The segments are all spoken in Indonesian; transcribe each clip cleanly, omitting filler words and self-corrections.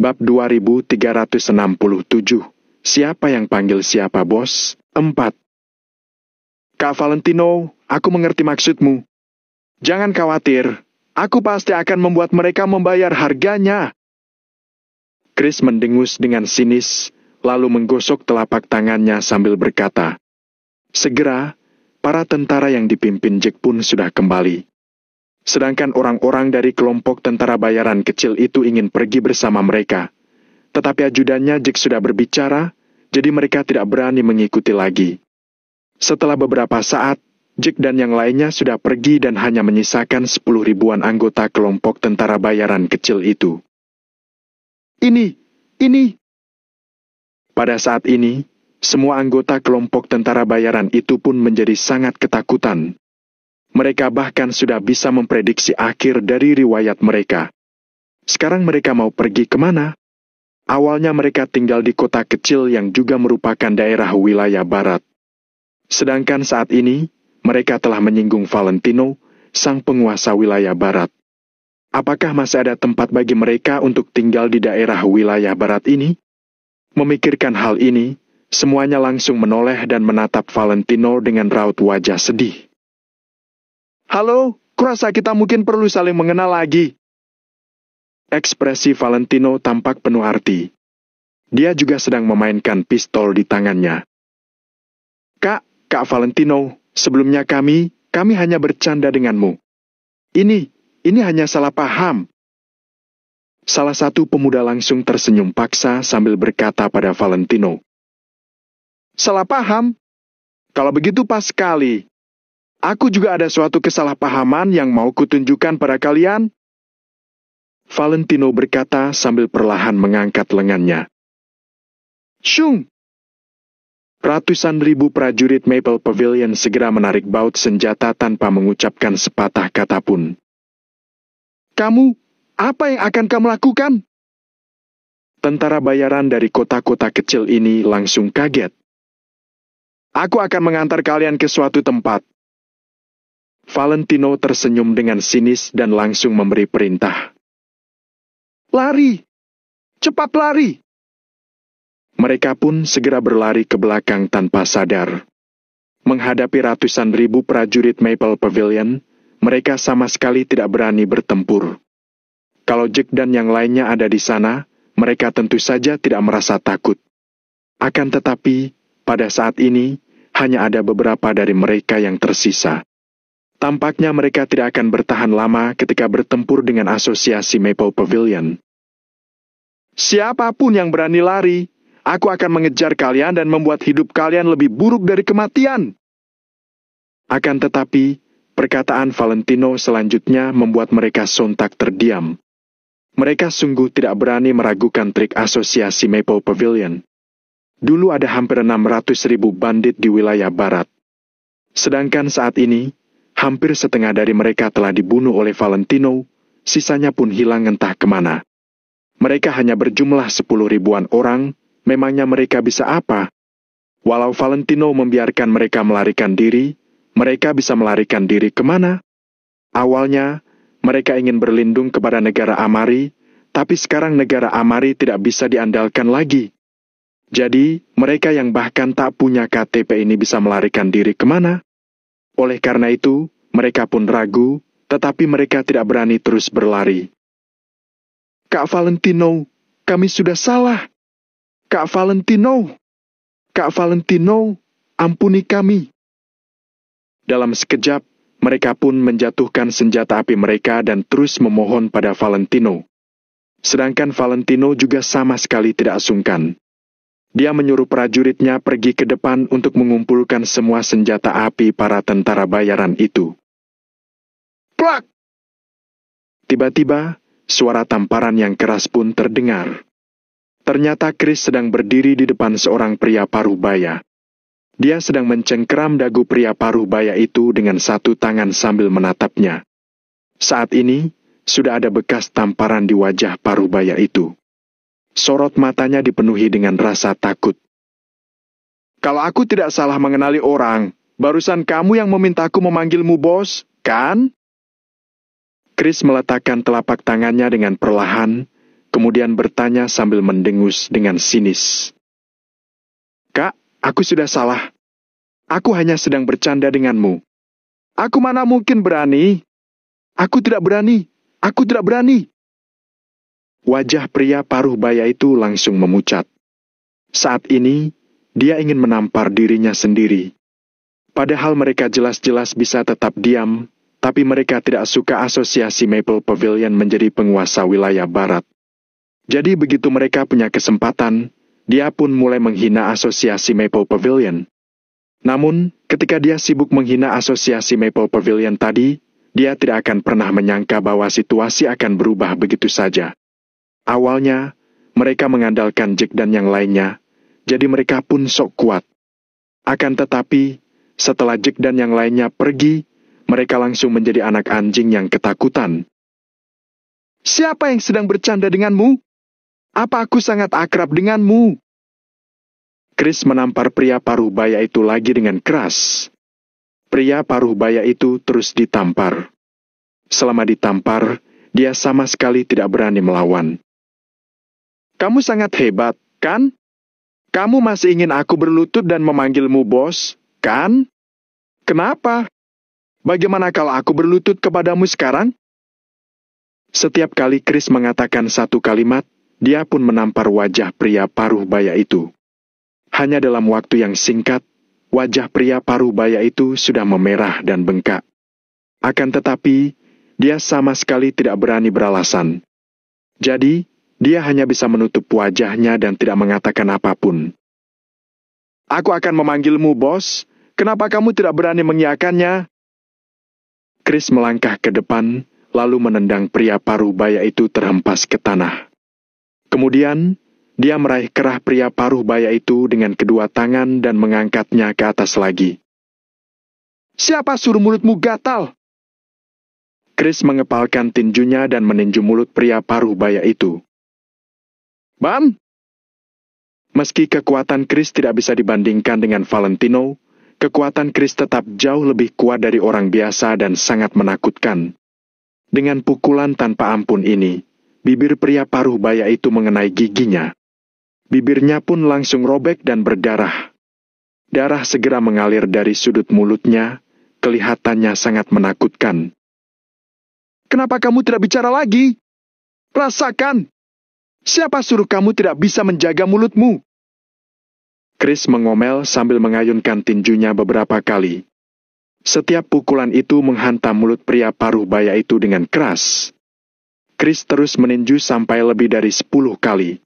Bab 2367. Siapa yang panggil siapa, bos? 4. Kak Valentino, aku mengerti maksudmu. Jangan khawatir, aku pasti akan membuat mereka membayar harganya. Chris mendengus dengan sinis, lalu menggosok telapak tangannya sambil berkata, segera, para tentara yang dipimpin Jack pun sudah kembali. Sedangkan orang-orang dari kelompok tentara bayaran kecil itu ingin pergi bersama mereka. Tetapi ajudannya Jack sudah berbicara, jadi mereka tidak berani mengikuti lagi. Setelah beberapa saat, Jack dan yang lainnya sudah pergi dan hanya menyisakan 10 ribuan anggota kelompok tentara bayaran kecil itu. Ini. Pada saat ini, semua anggota kelompok tentara bayaran itu pun menjadi sangat ketakutan. Mereka bahkan sudah bisa memprediksi akhir dari riwayat mereka. Sekarang mereka mau pergi kemana? Awalnya mereka tinggal di kota kecil yang juga merupakan daerah wilayah barat. Sedangkan saat ini, mereka telah menyinggung Valentino, sang penguasa wilayah barat. Apakah masih ada tempat bagi mereka untuk tinggal di daerah wilayah barat ini? Memikirkan hal ini, semuanya langsung menoleh dan menatap Valentino dengan raut wajah sedih. Halo, kurasa kita mungkin perlu saling mengenal lagi. Ekspresi Valentino tampak penuh arti. Dia juga sedang memainkan pistol di tangannya. Kak Valentino, sebelumnya kami hanya bercanda denganmu. Ini hanya salah paham. Salah satu pemuda langsung tersenyum paksa sambil berkata pada Valentino. Salah paham? Kalau begitu pas sekali. Aku juga ada suatu kesalahpahaman yang mau kutunjukkan pada kalian. Valentino berkata sambil perlahan mengangkat lengannya. Shung! Ratusan ribu prajurit Maple Pavilion segera menarik baut senjata tanpa mengucapkan sepatah kata pun. Kamu, apa yang akan kamu lakukan? Tentara bayaran dari kota-kota kecil ini langsung kaget. Aku akan mengantar kalian ke suatu tempat. Valentino tersenyum dengan sinis dan langsung memberi perintah. Lari! Cepat lari! Mereka pun segera berlari ke belakang tanpa sadar. Menghadapi ratusan ribu prajurit Maple Pavilion, mereka sama sekali tidak berani bertempur. Kalau Jack dan yang lainnya ada di sana, mereka tentu saja tidak merasa takut. Akan tetapi, pada saat ini, hanya ada beberapa dari mereka yang tersisa. Tampaknya mereka tidak akan bertahan lama ketika bertempur dengan asosiasi Maple Pavilion. Siapapun yang berani lari, aku akan mengejar kalian dan membuat hidup kalian lebih buruk dari kematian. Akan tetapi, perkataan Valentino selanjutnya membuat mereka sontak terdiam. Mereka sungguh tidak berani meragukan trik asosiasi Maple Pavilion. Dulu ada hampir 600.000 bandit di wilayah barat. Sedangkan saat ini, hampir setengah dari mereka telah dibunuh oleh Valentino, sisanya pun hilang entah kemana. Mereka hanya berjumlah 10 ribuan orang, memangnya mereka bisa apa? Walau Valentino membiarkan mereka melarikan diri, mereka bisa melarikan diri kemana? Awalnya, mereka ingin berlindung kepada negara Amari, tapi sekarang negara Amari tidak bisa diandalkan lagi. Jadi, mereka yang bahkan tak punya KTP ini bisa melarikan diri kemana? Oleh karena itu, mereka pun ragu, tetapi mereka tidak berani terus berlari. Kak Valentino, kami sudah salah. Kak Valentino, ampuni kami. Dalam sekejap, mereka pun menjatuhkan senjata api mereka dan terus memohon pada Valentino. Sedangkan Valentino juga sama sekali tidak sungkan. Dia menyuruh prajuritnya pergi ke depan untuk mengumpulkan semua senjata api para tentara bayaran itu. Plak! Tiba-tiba, suara tamparan yang keras pun terdengar. Ternyata Chris sedang berdiri di depan seorang pria paruh baya. Dia sedang mencengkeram dagu pria paruh baya itu dengan satu tangan sambil menatapnya. Saat ini, sudah ada bekas tamparan di wajah paruh baya itu. Sorot matanya dipenuhi dengan rasa takut. Kalau aku tidak salah mengenali orang, barusan kamu yang memintaku memanggilmu bos, kan? Chris meletakkan telapak tangannya dengan perlahan, kemudian bertanya sambil mendengus dengan sinis. "Kak, aku sudah salah. Aku hanya sedang bercanda denganmu. Aku mana mungkin berani? Aku tidak berani. Aku tidak berani." Wajah pria paruh baya itu langsung memucat. Saat ini, dia ingin menampar dirinya sendiri. Padahal mereka jelas-jelas bisa tetap diam, tapi mereka tidak suka asosiasi Maple Pavilion menjadi penguasa wilayah barat. Jadi begitu mereka punya kesempatan, dia pun mulai menghina asosiasi Maple Pavilion. Namun, ketika dia sibuk menghina asosiasi Maple Pavilion tadi, dia tidak akan pernah menyangka bahwa situasi akan berubah begitu saja. Awalnya, mereka mengandalkan Jack dan yang lainnya, jadi mereka pun sok kuat. Akan tetapi, setelah Jack dan yang lainnya pergi, mereka langsung menjadi anak anjing yang ketakutan. "Siapa yang sedang bercanda denganmu? Apa aku sangat akrab denganmu?" Chris menampar pria paruh baya itu lagi dengan keras. Pria paruh baya itu terus ditampar. Selama ditampar, dia sama sekali tidak berani melawan. "Kamu sangat hebat, kan? Kamu masih ingin aku berlutut dan memanggilmu bos, kan? Kenapa? Bagaimana kalau aku berlutut kepadamu sekarang?" Setiap kali Chris mengatakan satu kalimat, dia pun menampar wajah pria paruh baya itu. Hanya dalam waktu yang singkat, wajah pria paruh baya itu sudah memerah dan bengkak. Akan tetapi, dia sama sekali tidak berani beralasan. Jadi, dia hanya bisa menutup wajahnya dan tidak mengatakan apapun. "Aku akan memanggilmu bos. Kenapa kamu tidak berani mengiyakannya?" Chris melangkah ke depan, lalu menendang pria paruh baya itu terhempas ke tanah. Kemudian, dia meraih kerah pria paruh baya itu dengan kedua tangan dan mengangkatnya ke atas lagi. "Siapa suruh mulutmu gatal?" Chris mengepalkan tinjunya dan meninju mulut pria paruh baya itu. "Bam!" Meski kekuatan Chris tidak bisa dibandingkan dengan Valentino, kekuatan Chris tetap jauh lebih kuat dari orang biasa dan sangat menakutkan. Dengan pukulan tanpa ampun ini, bibir pria paruh baya itu mengenai giginya. Bibirnya pun langsung robek dan berdarah. Darah segera mengalir dari sudut mulutnya, kelihatannya sangat menakutkan. "Kenapa kamu tidak bicara lagi? Rasakan! Siapa suruh kamu tidak bisa menjaga mulutmu?" Chris mengomel sambil mengayunkan tinjunya beberapa kali. Setiap pukulan itu menghantam mulut pria paruh baya itu dengan keras. Chris terus meninju sampai lebih dari 10 kali.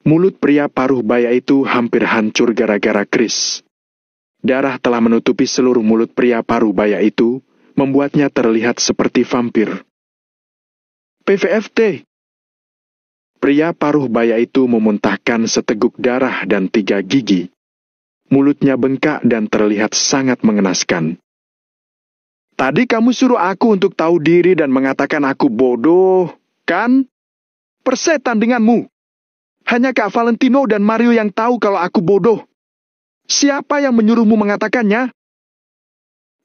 Mulut pria paruh baya itu hampir hancur gara-gara Chris. Darah telah menutupi seluruh mulut pria paruh baya itu, membuatnya terlihat seperti vampir. "PVFT!" Pria paruh baya itu memuntahkan seteguk darah dan 3 gigi. Mulutnya bengkak dan terlihat sangat mengenaskan. "Tadi kamu suruh aku untuk tahu diri dan mengatakan aku bodoh, kan? Persetan denganmu. Hanya Kak Valentino dan Mario yang tahu kalau aku bodoh. Siapa yang menyuruhmu mengatakannya?"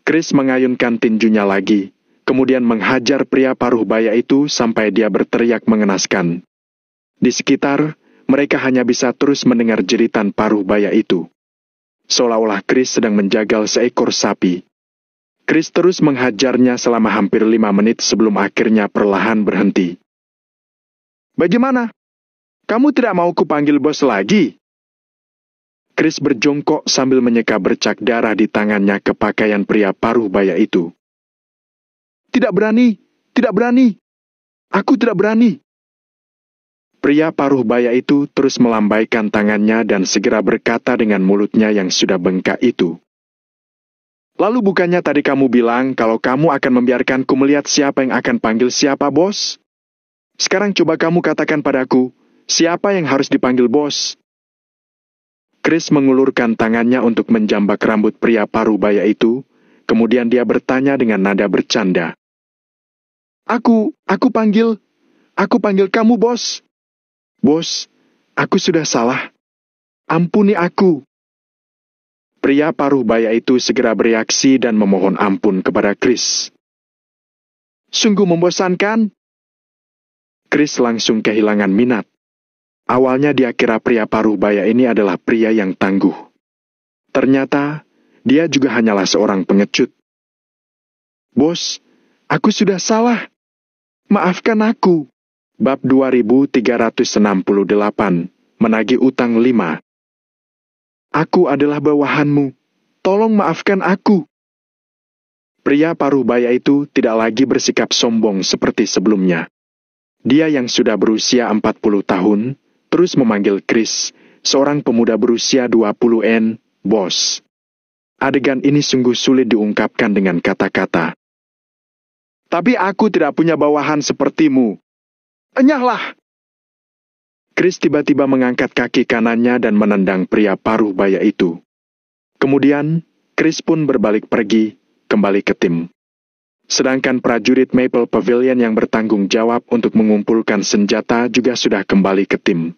Chris mengayunkan tinjunya lagi, kemudian menghajar pria paruh baya itu sampai dia berteriak mengenaskan. Di sekitar, mereka hanya bisa terus mendengar jeritan paruh baya itu. Seolah-olah Chris sedang menjagal seekor sapi. Chris terus menghajarnya selama hampir 5 menit sebelum akhirnya perlahan berhenti. "Bagaimana? Kamu tidak mau kupanggil bos lagi?" Chris berjongkok sambil menyeka bercak darah di tangannya ke pakaian pria paruh baya itu. "Tidak berani, tidak berani. Aku tidak berani." Pria paruh baya itu terus melambaikan tangannya dan segera berkata dengan mulutnya yang sudah bengkak itu. "Lalu bukannya tadi kamu bilang kalau kamu akan membiarkanku melihat siapa yang akan panggil siapa bos? Sekarang coba kamu katakan padaku, siapa yang harus dipanggil bos?" Chris mengulurkan tangannya untuk menjambak rambut pria paruh baya itu, kemudian dia bertanya dengan nada bercanda. Aku panggil kamu bos. Bos, aku sudah salah. Ampuni aku." Pria paruh baya itu segera bereaksi dan memohon ampun kepada Chris. "Sungguh membosankan." Chris langsung kehilangan minat. Awalnya dia kira pria paruh baya ini adalah pria yang tangguh. Ternyata, dia juga hanyalah seorang pengecut. "Bos, aku sudah salah. Maafkan aku." Bab 2368, menagih utang 5. "Aku adalah bawahanmu. Tolong maafkan aku." Pria paruh baya itu tidak lagi bersikap sombong seperti sebelumnya. Dia yang sudah berusia 40 tahun, terus memanggil Chris, seorang pemuda berusia 20-an, bos. Adegan ini sungguh sulit diungkapkan dengan kata-kata. "Tapi aku tidak punya bawahan sepertimu. Enyahlah!" Chris tiba-tiba mengangkat kaki kanannya dan menendang pria paruh baya itu. Kemudian, Chris pun berbalik pergi, kembali ke tim. Sedangkan prajurit Maple Pavilion yang bertanggung jawab untuk mengumpulkan senjata juga sudah kembali ke tim.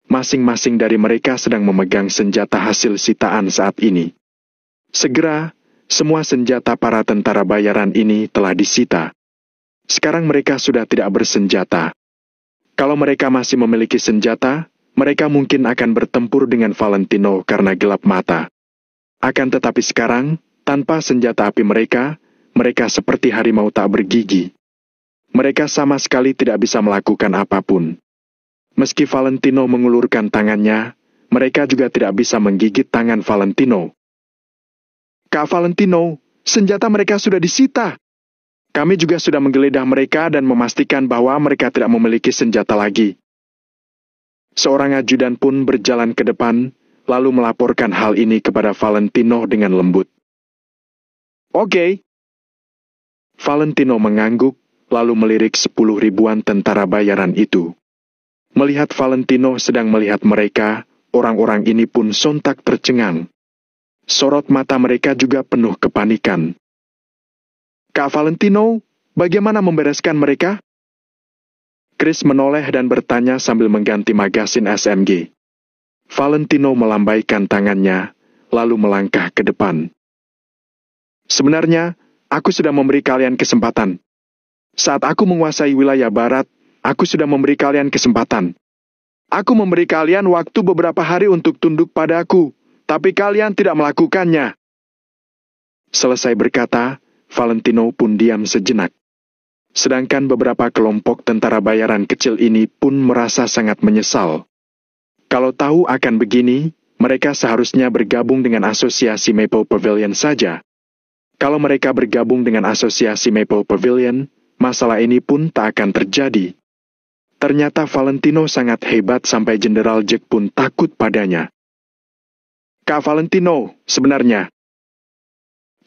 Masing-masing dari mereka sedang memegang senjata hasil sitaan saat ini. Segera, semua senjata para tentara bayaran ini telah disita. Sekarang mereka sudah tidak bersenjata. Kalau mereka masih memiliki senjata, mereka mungkin akan bertempur dengan Valentino karena gelap mata. Akan tetapi sekarang, tanpa senjata api mereka seperti harimau tak bergigi. Mereka sama sekali tidak bisa melakukan apapun. Meski Valentino mengulurkan tangannya, mereka juga tidak bisa menggigit tangan Valentino. "Kak Valentino, senjata mereka sudah disita. Kami juga sudah menggeledah mereka dan memastikan bahwa mereka tidak memiliki senjata lagi." Seorang ajudan pun berjalan ke depan, lalu melaporkan hal ini kepada Valentino dengan lembut. "Oke." Valentino mengangguk, lalu melirik 10 ribuan tentara bayaran itu. Melihat Valentino sedang melihat mereka, orang-orang ini pun sontak tercengang. Sorot mata mereka juga penuh kepanikan. "Kak Valentino, bagaimana membereskan mereka?" Chris menoleh dan bertanya sambil mengganti magasin SMG. Valentino melambaikan tangannya, lalu melangkah ke depan. "Sebenarnya, aku sudah memberi kalian kesempatan. Saat aku menguasai wilayah barat, aku sudah memberi kalian kesempatan. Aku memberi kalian waktu beberapa hari untuk tunduk padaku, tapi kalian tidak melakukannya." Selesai berkata, Valentino pun diam sejenak. Sedangkan beberapa kelompok tentara bayaran kecil ini pun merasa sangat menyesal. Kalau tahu akan begini, mereka seharusnya bergabung dengan asosiasi Maple Pavilion saja. Kalau mereka bergabung dengan asosiasi Maple Pavilion, masalah ini pun tak akan terjadi. Ternyata Valentino sangat hebat sampai Jenderal Jack pun takut padanya. "Kak Valentino, sebenarnya..."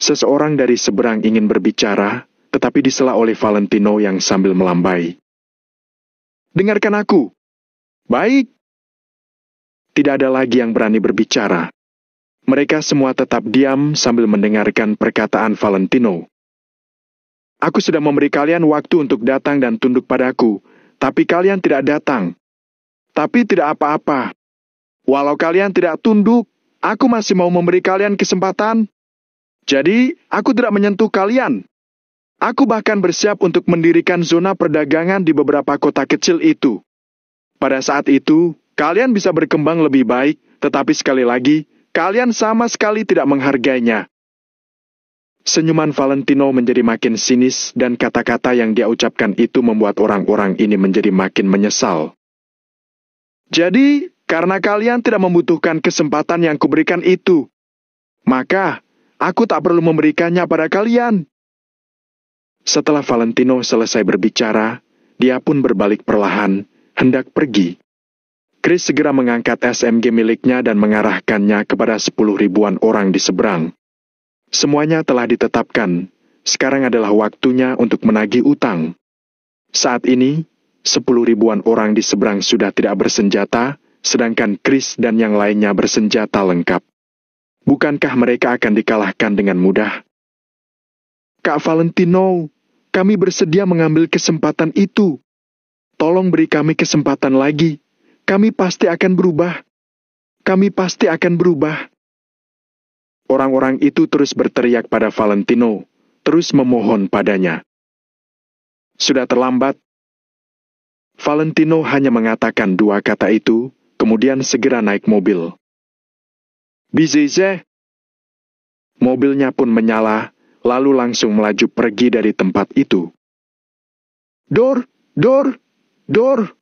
Seseorang dari seberang ingin berbicara, tetapi disela oleh Valentino yang sambil melambai. "Dengarkan aku." "Baik." Tidak ada lagi yang berani berbicara. Mereka semua tetap diam sambil mendengarkan perkataan Valentino. "Aku sudah memberi kalian waktu untuk datang dan tunduk padaku, tapi kalian tidak datang. Tapi tidak apa-apa. Walau kalian tidak tunduk, aku masih mau memberi kalian kesempatan. Jadi, aku tidak menyentuh kalian. Aku bahkan bersiap untuk mendirikan zona perdagangan di beberapa kota kecil itu. Pada saat itu, kalian bisa berkembang lebih baik, tetapi sekali lagi, kalian sama sekali tidak menghargainya." Senyuman Valentino menjadi makin sinis dan kata-kata yang dia ucapkan itu membuat orang-orang ini menjadi makin menyesal. "Jadi, karena kalian tidak membutuhkan kesempatan yang kuberikan itu, maka aku tak perlu memberikannya pada kalian." Setelah Valentino selesai berbicara, dia pun berbalik perlahan, hendak pergi. Chris segera mengangkat SMG miliknya dan mengarahkannya kepada 10 ribuan orang di seberang. Semuanya telah ditetapkan, sekarang adalah waktunya untuk menagih utang. Saat ini, 10 ribuan orang di seberang sudah tidak bersenjata, sedangkan Chris dan yang lainnya bersenjata lengkap. Bukankah mereka akan dikalahkan dengan mudah? "Kak Valentino, kami bersedia mengambil kesempatan itu. Tolong beri kami kesempatan lagi. Kami pasti akan berubah. Kami pasti akan berubah." Orang-orang itu terus berteriak pada Valentino, terus memohon padanya. Sudah terlambat. Valentino hanya mengatakan dua kata itu, kemudian segera naik mobil. Bizize. Mobilnya pun menyala, lalu langsung melaju pergi dari tempat itu. Dor, dor, dor.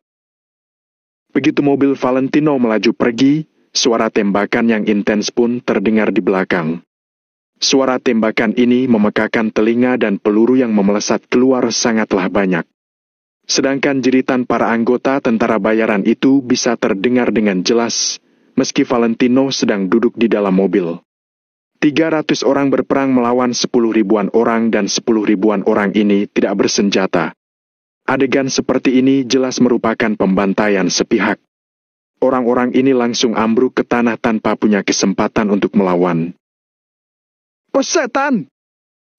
Begitu mobil Valentino melaju pergi, suara tembakan yang intens pun terdengar di belakang. Suara tembakan ini memekakan telinga dan peluru yang memelesat keluar sangatlah banyak. Sedangkan jeritan para anggota tentara bayaran itu bisa terdengar dengan jelas, meski Valentino sedang duduk di dalam mobil. 300 orang berperang melawan 10 ribuan orang dan 10 ribuan orang ini tidak bersenjata. Adegan seperti ini jelas merupakan pembantaian sepihak. Orang-orang ini langsung ambruk ke tanah tanpa punya kesempatan untuk melawan. Oh setan!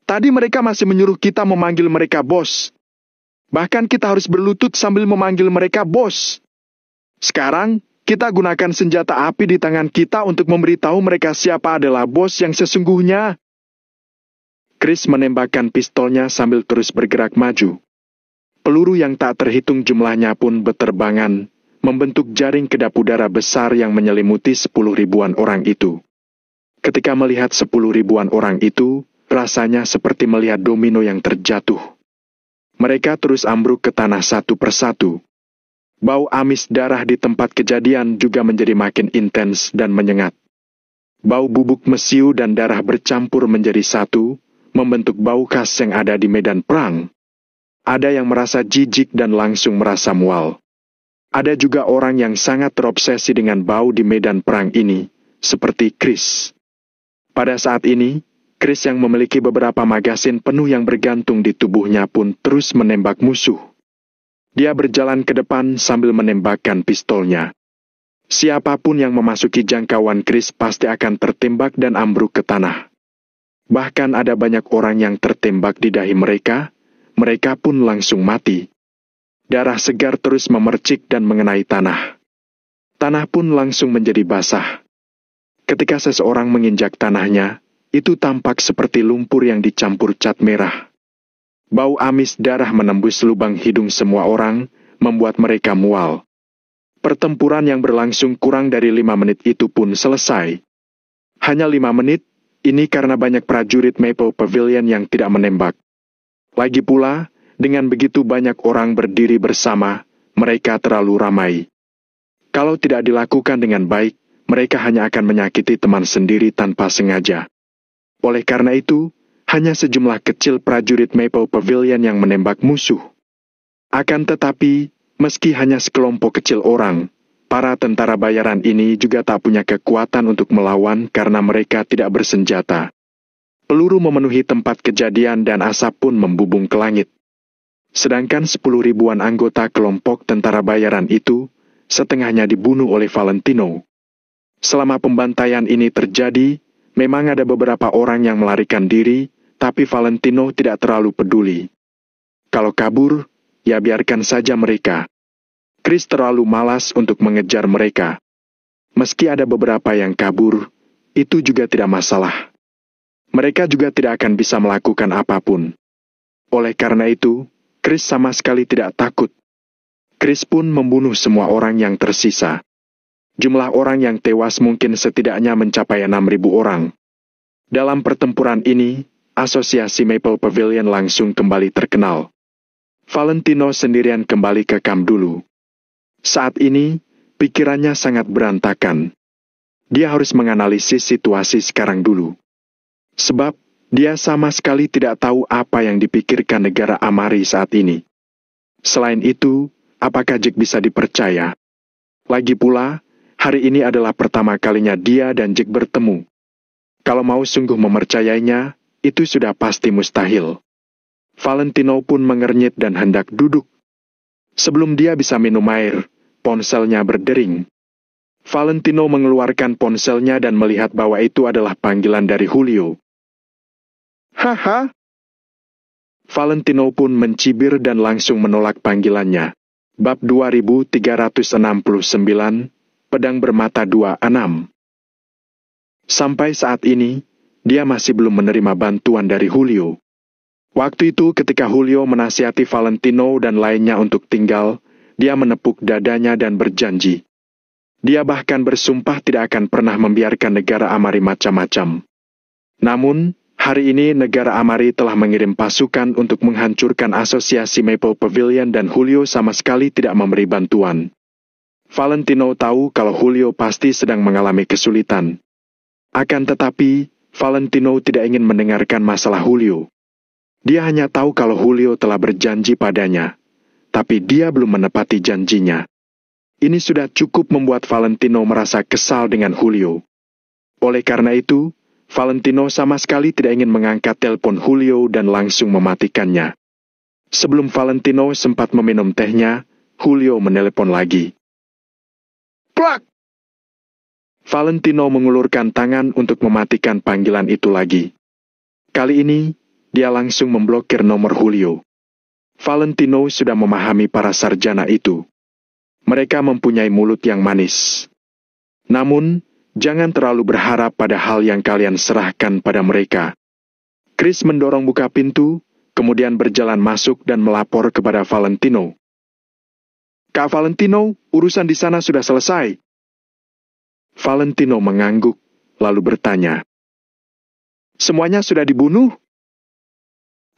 Tadi mereka masih menyuruh kita memanggil mereka bos. Bahkan kita harus berlutut sambil memanggil mereka bos. Sekarang, kita gunakan senjata api di tangan kita untuk memberitahu mereka siapa adalah bos yang sesungguhnya. Chris menembakkan pistolnya sambil terus bergerak maju. Peluru yang tak terhitung jumlahnya pun beterbangan, membentuk jaring kedap udara besar yang menyelimuti 10 ribuan orang itu. Ketika melihat 10 ribuan orang itu, rasanya seperti melihat domino yang terjatuh. Mereka terus ambruk ke tanah satu persatu. Bau amis darah di tempat kejadian juga menjadi makin intens dan menyengat. Bau bubuk mesiu dan darah bercampur menjadi satu, membentuk bau khas yang ada di medan perang. Ada yang merasa jijik dan langsung merasa mual. Ada juga orang yang sangat terobsesi dengan bau di medan perang ini, seperti Chris. Pada saat ini, Chris yang memiliki beberapa magasin penuh yang bergantung di tubuhnya pun terus menembak musuh. Dia berjalan ke depan sambil menembakkan pistolnya. Siapapun yang memasuki jangkauan Chris pasti akan tertembak dan ambruk ke tanah. Bahkan ada banyak orang yang tertembak di dahi mereka pun langsung mati. Darah segar terus memercik dan mengenai tanah. Tanah pun langsung menjadi basah. Ketika seseorang menginjak tanahnya, itu tampak seperti lumpur yang dicampur cat merah. Bau amis darah menembus lubang hidung semua orang, membuat mereka mual. Pertempuran yang berlangsung kurang dari 5 menit itu pun selesai. Hanya 5 menit, ini karena banyak prajurit Maple Pavilion yang tidak menembak. Lagi pula, dengan begitu banyak orang berdiri bersama, mereka terlalu ramai. Kalau tidak dilakukan dengan baik, mereka hanya akan menyakiti teman sendiri tanpa sengaja. Oleh karena itu, hanya sejumlah kecil prajurit Maple Pavilion yang menembak musuh. Akan tetapi, meski hanya sekelompok kecil orang, para tentara bayaran ini juga tak punya kekuatan untuk melawan karena mereka tidak bersenjata. Peluru memenuhi tempat kejadian dan asap pun membubung ke langit. Sedangkan 10 ribuan anggota kelompok tentara bayaran itu, setengahnya dibunuh oleh Valentino. Selama pembantaian ini terjadi, memang ada beberapa orang yang melarikan diri, tapi Valentino tidak terlalu peduli. Kalau kabur, ya biarkan saja mereka. Chris terlalu malas untuk mengejar mereka. Meski ada beberapa yang kabur, itu juga tidak masalah. Mereka juga tidak akan bisa melakukan apapun. Oleh karena itu, Chris sama sekali tidak takut. Chris pun membunuh semua orang yang tersisa. Jumlah orang yang tewas mungkin setidaknya mencapai 6.000 orang. Dalam pertempuran ini, Asosiasi Maple Pavilion langsung kembali terkenal. Valentino sendirian kembali ke kamp dulu. Saat ini, pikirannya sangat berantakan. Dia harus menganalisis situasi sekarang dulu. Sebab, dia sama sekali tidak tahu apa yang dipikirkan negara Amari saat ini. Selain itu, apakah Jack bisa dipercaya? Lagi pula, hari ini adalah pertama kalinya dia dan Jack bertemu. Kalau mau sungguh mempercayainya, itu sudah pasti mustahil. Valentino pun mengernyit dan hendak duduk. Sebelum dia bisa minum air, ponselnya berdering. Valentino mengeluarkan ponselnya dan melihat bahwa itu adalah panggilan dari Julio. Haha! Valentino pun mencibir dan langsung menolak panggilannya. Bab 2369, Pedang Bermata 26. Sampai saat ini, dia masih belum menerima bantuan dari Julio. Waktu itu ketika Julio menasihati Valentino dan lainnya untuk tinggal, dia menepuk dadanya dan berjanji. Dia bahkan bersumpah tidak akan pernah membiarkan negara Amari macam-macam. Namun, hari ini negara Amari telah mengirim pasukan untuk menghancurkan asosiasi Maple Pavilion dan Julio sama sekali tidak memberi bantuan. Valentino tahu kalau Julio pasti sedang mengalami kesulitan. Akan tetapi, Valentino tidak ingin mendengarkan masalah Julio. Dia hanya tahu kalau Julio telah berjanji padanya, tapi dia belum menepati janjinya. Ini sudah cukup membuat Valentino merasa kesal dengan Julio. Oleh karena itu, Valentino sama sekali tidak ingin mengangkat telepon Julio dan langsung mematikannya. Sebelum Valentino sempat meminum tehnya, Julio menelepon lagi. Plak! Valentino mengulurkan tangan untuk mematikan panggilan itu lagi. Kali ini, dia langsung memblokir nomor Julio. Valentino sudah memahami para sarjana itu. Mereka mempunyai mulut yang manis. Namun, jangan terlalu berharap pada hal yang kalian serahkan pada mereka. Chris mendorong buka pintu, kemudian berjalan masuk dan melapor kepada Valentino. Kak Valentino, urusan di sana sudah selesai. Valentino mengangguk, lalu bertanya. Semuanya sudah dibunuh?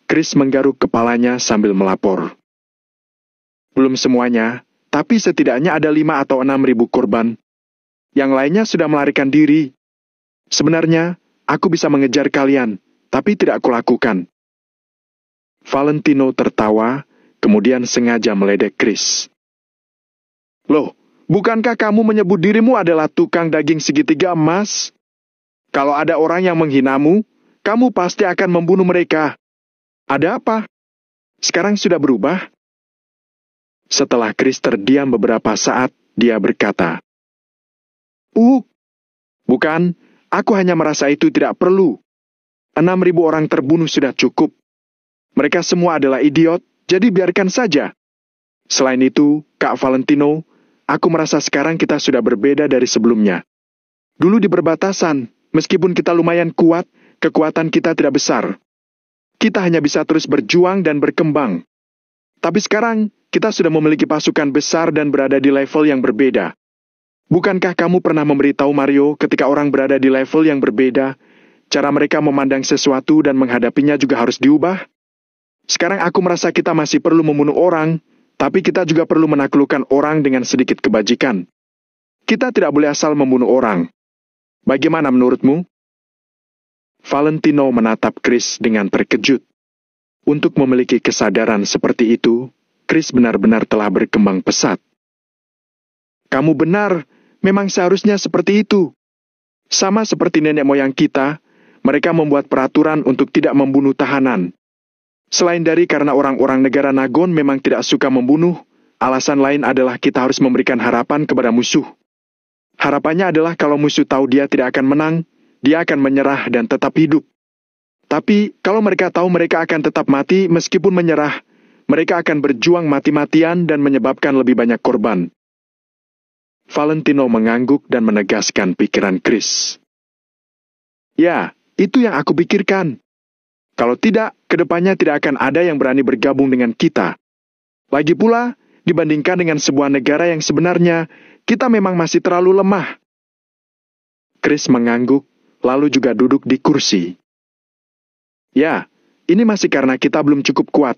Chris menggaruk kepalanya sambil melapor. Belum semuanya, tapi setidaknya ada 5 atau 6 ribu korban. Yang lainnya sudah melarikan diri. Sebenarnya, aku bisa mengejar kalian, tapi tidak aku lakukan. Valentino tertawa, kemudian sengaja meledek Chris. Loh, bukankah kamu menyebut dirimu adalah tukang daging segitiga emas? Kalau ada orang yang menghinamu, kamu pasti akan membunuh mereka. Ada apa? Sekarang sudah berubah? Setelah Chris terdiam beberapa saat, dia berkata, bukan, aku hanya merasa itu tidak perlu. 6.000 orang terbunuh sudah cukup. Mereka semua adalah idiot, jadi biarkan saja. Selain itu, Kak Valentino, aku merasa sekarang kita sudah berbeda dari sebelumnya. Dulu di perbatasan, meskipun kita lumayan kuat, kekuatan kita tidak besar. Kita hanya bisa terus berjuang dan berkembang. Tapi sekarang, kita sudah memiliki pasukan besar dan berada di level yang berbeda. Bukankah kamu pernah memberitahu Mario ketika orang berada di level yang berbeda, cara mereka memandang sesuatu dan menghadapinya juga harus diubah? Sekarang aku merasa kita masih perlu membunuh orang, tapi kita juga perlu menaklukkan orang dengan sedikit kebajikan. Kita tidak boleh asal membunuh orang. Bagaimana menurutmu? Valentino menatap Chris dengan terkejut. Untuk memiliki kesadaran seperti itu, Chris benar-benar telah berkembang pesat. Kamu benar, memang seharusnya seperti itu. Sama seperti nenek moyang kita, mereka membuat peraturan untuk tidak membunuh tahanan. Selain dari karena orang-orang negara Nagon memang tidak suka membunuh, alasan lain adalah kita harus memberikan harapan kepada musuh. Harapannya adalah kalau musuh tahu dia tidak akan menang, dia akan menyerah dan tetap hidup. Tapi, kalau mereka tahu mereka akan tetap mati meskipun menyerah, mereka akan berjuang mati-matian dan menyebabkan lebih banyak korban. Valentino mengangguk dan menegaskan pikiran Chris. Ya, itu yang aku pikirkan. Kalau tidak, kedepannya tidak akan ada yang berani bergabung dengan kita. Lagi pula, dibandingkan dengan sebuah negara yang sebenarnya, kita memang masih terlalu lemah. Chris mengangguk, lalu juga duduk di kursi. Ya, ini masih karena kita belum cukup kuat.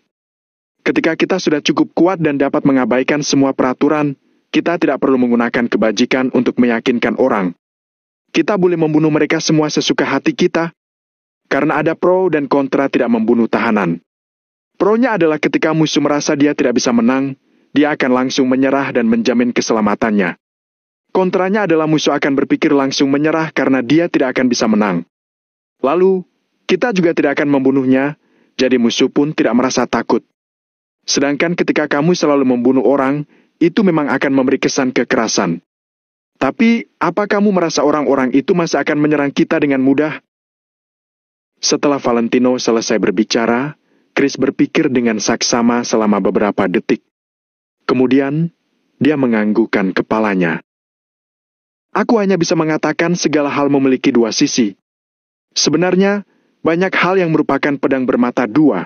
Ketika kita sudah cukup kuat dan dapat mengabaikan semua peraturan, kita tidak perlu menggunakan kebajikan untuk meyakinkan orang. Kita boleh membunuh mereka semua sesuka hati kita, karena ada pro dan kontra tidak membunuh tahanan. Pro-nya adalah ketika musuh merasa dia tidak bisa menang, dia akan langsung menyerah dan menjamin keselamatannya. Kontranya adalah musuh akan berpikir langsung menyerah karena dia tidak akan bisa menang. Lalu, kita juga tidak akan membunuhnya, jadi musuh pun tidak merasa takut. Sedangkan ketika kamu selalu membunuh orang, itu memang akan memberi kesan kekerasan. Tapi, apa kamu merasa orang-orang itu masih akan menyerang kita dengan mudah? Setelah Valentino selesai berbicara, Chris berpikir dengan saksama selama beberapa detik. Kemudian, dia menganggukkan kepalanya. Aku hanya bisa mengatakan segala hal memiliki dua sisi. Sebenarnya, banyak hal yang merupakan pedang bermata dua.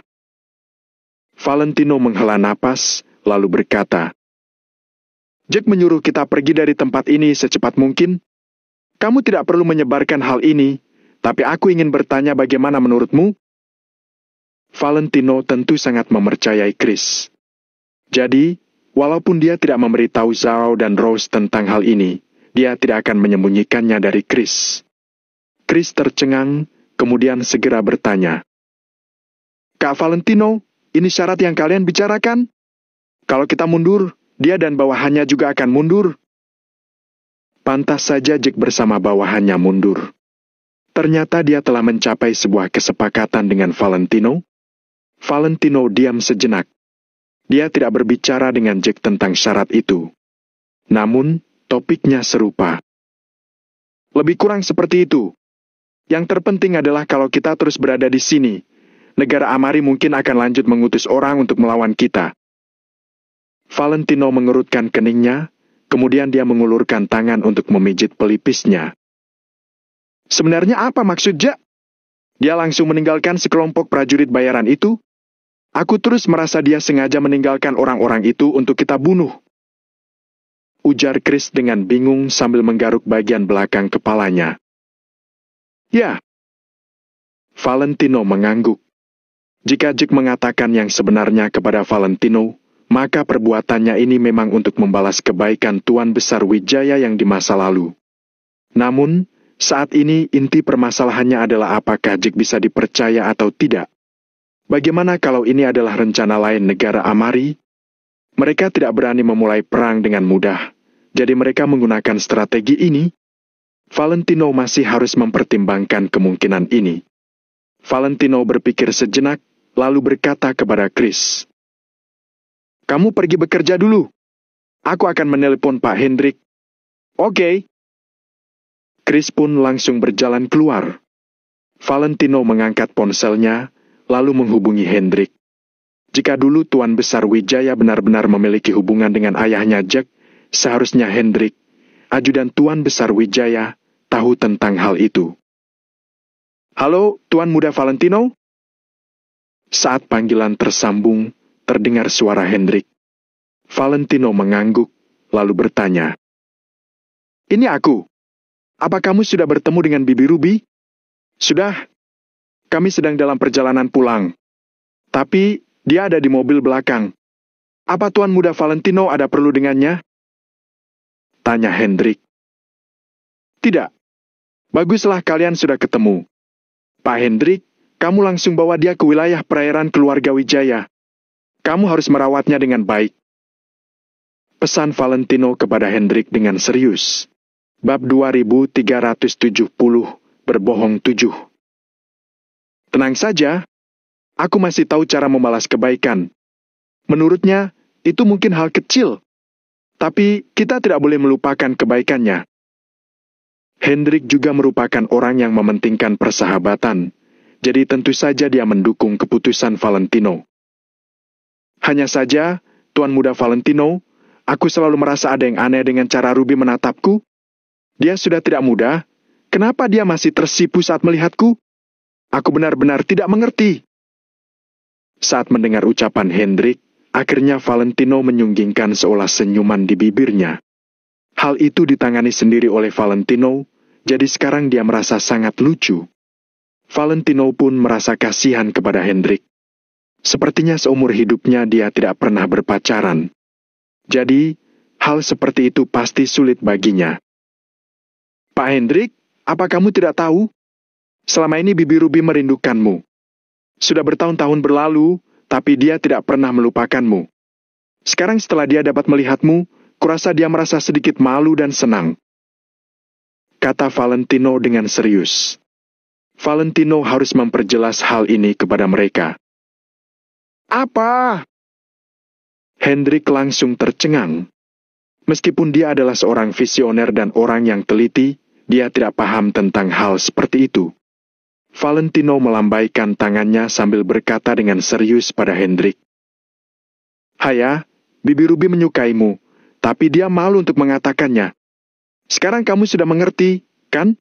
Valentino menghela napas, lalu berkata, Jack menyuruh kita pergi dari tempat ini secepat mungkin. Kamu tidak perlu menyebarkan hal ini, tapi aku ingin bertanya bagaimana menurutmu? Valentino tentu sangat mempercayai Chris. Jadi, walaupun dia tidak memberitahu Zhao dan Rose tentang hal ini, dia tidak akan menyembunyikannya dari Chris. Chris tercengang, kemudian segera bertanya. Kak Valentino, ini syarat yang kalian bicarakan? Kalau kita mundur, dia dan bawahannya juga akan mundur. Pantas saja Jack bersama bawahannya mundur. Ternyata dia telah mencapai sebuah kesepakatan dengan Valentino. Valentino diam sejenak. Dia tidak berbicara dengan Jack tentang syarat itu. Namun, topiknya serupa. Lebih kurang seperti itu. Yang terpenting adalah kalau kita terus berada di sini, negara Amari mungkin akan lanjut mengutus orang untuk melawan kita. Valentino mengerutkan keningnya, kemudian dia mengulurkan tangan untuk memijit pelipisnya. Sebenarnya apa maksudnya? Dia langsung meninggalkan sekelompok prajurit bayaran itu? Aku terus merasa dia sengaja meninggalkan orang-orang itu untuk kita bunuh. Ujar Chris dengan bingung sambil menggaruk bagian belakang kepalanya. Ya. Valentino mengangguk. Jika Jack mengatakan yang sebenarnya kepada Valentino, maka perbuatannya ini memang untuk membalas kebaikan Tuan Besar Wijaya yang di masa lalu. Namun, saat ini inti permasalahannya adalah apakah Jack bisa dipercaya atau tidak. Bagaimana kalau ini adalah rencana lain negara Amari? Mereka tidak berani memulai perang dengan mudah, jadi mereka menggunakan strategi ini. Valentino masih harus mempertimbangkan kemungkinan ini. Valentino berpikir sejenak, lalu berkata kepada Chris. Kamu pergi bekerja dulu. Aku akan menelepon Pak Hendrik. Oke. Chris pun langsung berjalan keluar. Valentino mengangkat ponselnya, lalu menghubungi Hendrik. Jika dulu Tuan Besar Wijaya benar-benar memiliki hubungan dengan ayahnya Jack, seharusnya Hendrik, ajudan Tuan Besar Wijaya, tahu tentang hal itu. Halo, Tuan Muda Valentino? Saat panggilan tersambung, terdengar suara Hendrik. Valentino mengangguk, lalu bertanya. Ini aku. Apa kamu sudah bertemu dengan Bibi Ruby? Sudah. Kami sedang dalam perjalanan pulang. Tapi, dia ada di mobil belakang. Apa Tuan Muda Valentino ada perlu dengannya? Tanya Hendrik. Tidak. Baguslah kalian sudah ketemu. Pak Hendrik, kamu langsung bawa dia ke wilayah perairan keluarga Wijaya. Kamu harus merawatnya dengan baik. Pesan Valentino kepada Hendrik dengan serius. Bab 2370, berbohong 7. Tenang saja, aku masih tahu cara membalas kebaikan. Menurutnya, itu mungkin hal kecil. Tapi kita tidak boleh melupakan kebaikannya. Hendrik juga merupakan orang yang mementingkan persahabatan, jadi tentu saja dia mendukung keputusan Valentino. Hanya saja, Tuan Muda Valentino, aku selalu merasa ada yang aneh dengan cara Ruby menatapku. Dia sudah tidak muda, kenapa dia masih tersipu saat melihatku? Aku benar-benar tidak mengerti. Saat mendengar ucapan Hendrik, akhirnya Valentino menyunggingkan seolah senyuman di bibirnya. Hal itu ditangani sendiri oleh Valentino, jadi sekarang dia merasa sangat lucu. Valentino pun merasa kasihan kepada Hendrik. Sepertinya seumur hidupnya dia tidak pernah berpacaran. Jadi, hal seperti itu pasti sulit baginya. Pak Hendrik, apa kamu tidak tahu? Selama ini Bibi Ruby merindukanmu. Sudah bertahun-tahun berlalu, tapi dia tidak pernah melupakanmu. Sekarang setelah dia dapat melihatmu, kurasa dia merasa sedikit malu dan senang. Kata Valentino dengan serius. Valentino harus memperjelas hal ini kepada mereka. Apa? Hendrik langsung tercengang. Meskipun dia adalah seorang visioner dan orang yang teliti, dia tidak paham tentang hal seperti itu. Valentino melambaikan tangannya sambil berkata dengan serius pada Hendrik. Haya, Bibi Ruby menyukaimu, tapi dia malu untuk mengatakannya. Sekarang kamu sudah mengerti, kan?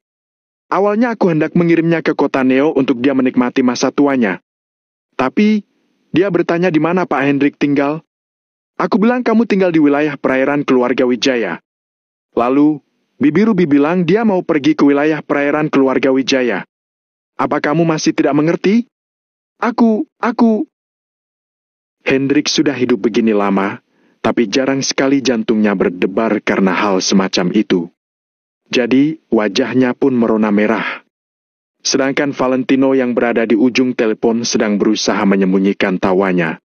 Awalnya aku hendak mengirimnya ke kota Neo untuk dia menikmati masa tuanya. Tapi, dia bertanya di mana Pak Hendrik tinggal. Aku bilang kamu tinggal di wilayah perairan keluarga Wijaya. Lalu, Bibi Ruby bilang dia mau pergi ke wilayah perairan keluarga Wijaya. Apa kamu masih tidak mengerti? Aku... Hendrik sudah hidup begini lama, tapi jarang sekali jantungnya berdebar karena hal semacam itu. Jadi, wajahnya pun merona merah. Sedangkan Valentino yang berada di ujung telepon sedang berusaha menyembunyikan tawanya.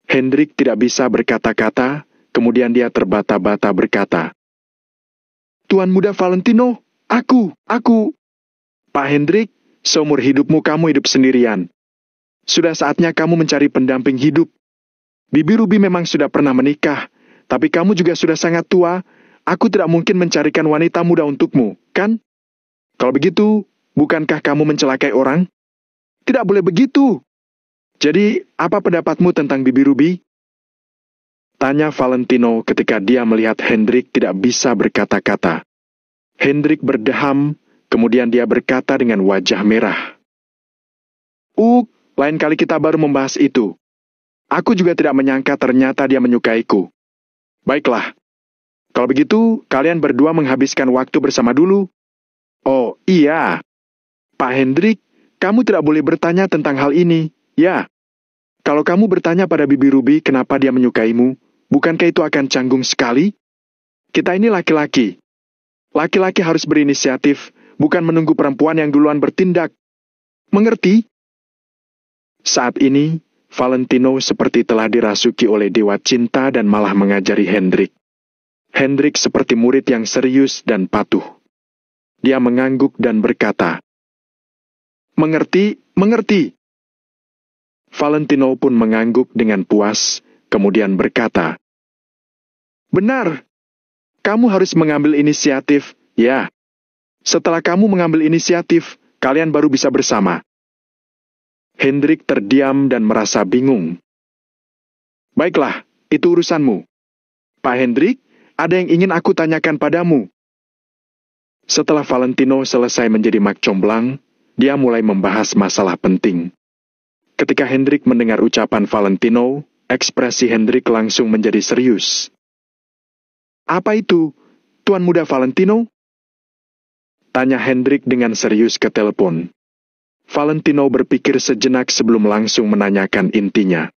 Hendrik tidak bisa berkata-kata, kemudian dia terbata-bata berkata, "Tuan muda Valentino, aku... Pak Hendrik, seumur hidupmu kamu hidup sendirian. Sudah saatnya kamu mencari pendamping hidup. Bibi Ruby memang sudah pernah menikah, tapi kamu juga sudah sangat tua. Aku tidak mungkin mencarikan wanita muda untukmu, kan? Kalau begitu, bukankah kamu mencelakai orang? Tidak boleh begitu. Jadi, apa pendapatmu tentang Bibi Ruby?" Tanya Valentino ketika dia melihat Hendrik tidak bisa berkata-kata. Hendrik berdeham, kemudian dia berkata dengan wajah merah. Lain kali kita baru membahas itu. Aku juga tidak menyangka ternyata dia menyukaiku. Baiklah. Kalau begitu, kalian berdua menghabiskan waktu bersama dulu. Oh, iya. Pak Hendrik, kamu tidak boleh bertanya tentang hal ini, ya. Kalau kamu bertanya pada Bibi Ruby kenapa dia menyukaimu, bukankah itu akan canggung sekali? Kita ini laki-laki. Laki-laki harus berinisiatif, bukan menunggu perempuan yang duluan bertindak. Mengerti? Saat ini, Valentino seperti telah dirasuki oleh dewa cinta dan malah mengajari Hendrik. Hendrik seperti murid yang serius dan patuh. Dia mengangguk dan berkata, Mengerti. Valentino pun mengangguk dengan puas, kemudian berkata, "Benar, kamu harus mengambil inisiatif, ya. Setelah kamu mengambil inisiatif, kalian baru bisa bersama." Hendrik terdiam dan merasa bingung. "Baiklah, itu urusanmu. Pak Hendrik, ada yang ingin aku tanyakan padamu." Setelah Valentino selesai menjadi mak comblang, dia mulai membahas masalah penting. Ketika Hendrik mendengar ucapan Valentino, ekspresi Hendrik langsung menjadi serius. "Apa itu, Tuan Muda Valentino?" Tanya Hendrik dengan serius ke telepon. Valentino berpikir sejenak sebelum langsung menanyakan intinya.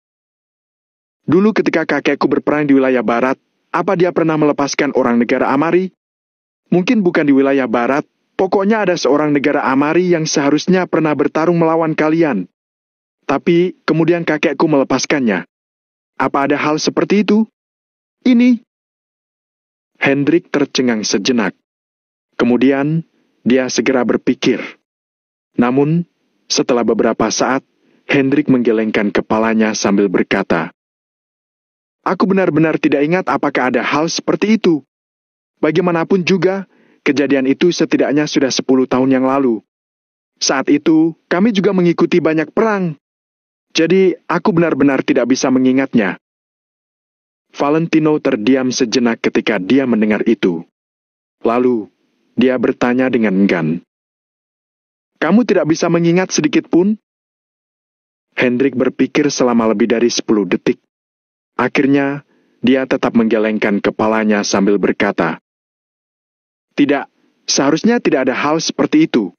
"Dulu ketika kakekku berperang di wilayah barat, apa dia pernah melepaskan orang negara Amari? Mungkin bukan di wilayah barat, pokoknya ada seorang negara Amari yang seharusnya pernah bertarung melawan kalian. Tapi kemudian kakekku melepaskannya. Apa ada hal seperti itu? Ini." Hendrik tercengang sejenak. Kemudian, dia segera berpikir. Namun, setelah beberapa saat, Hendrik menggelengkan kepalanya sambil berkata, "Aku benar-benar tidak ingat apakah ada hal seperti itu. Bagaimanapun juga, kejadian itu setidaknya sudah 10 tahun yang lalu. Saat itu, kami juga mengikuti banyak perang. Jadi, aku benar-benar tidak bisa mengingatnya." Valentino terdiam sejenak ketika dia mendengar itu. Lalu, dia bertanya dengan enggan, "Kamu tidak bisa mengingat sedikit pun?" Hendrik berpikir selama lebih dari 10 detik. Akhirnya, dia tetap menggelengkan kepalanya sambil berkata, "Tidak, seharusnya tidak ada hal seperti itu.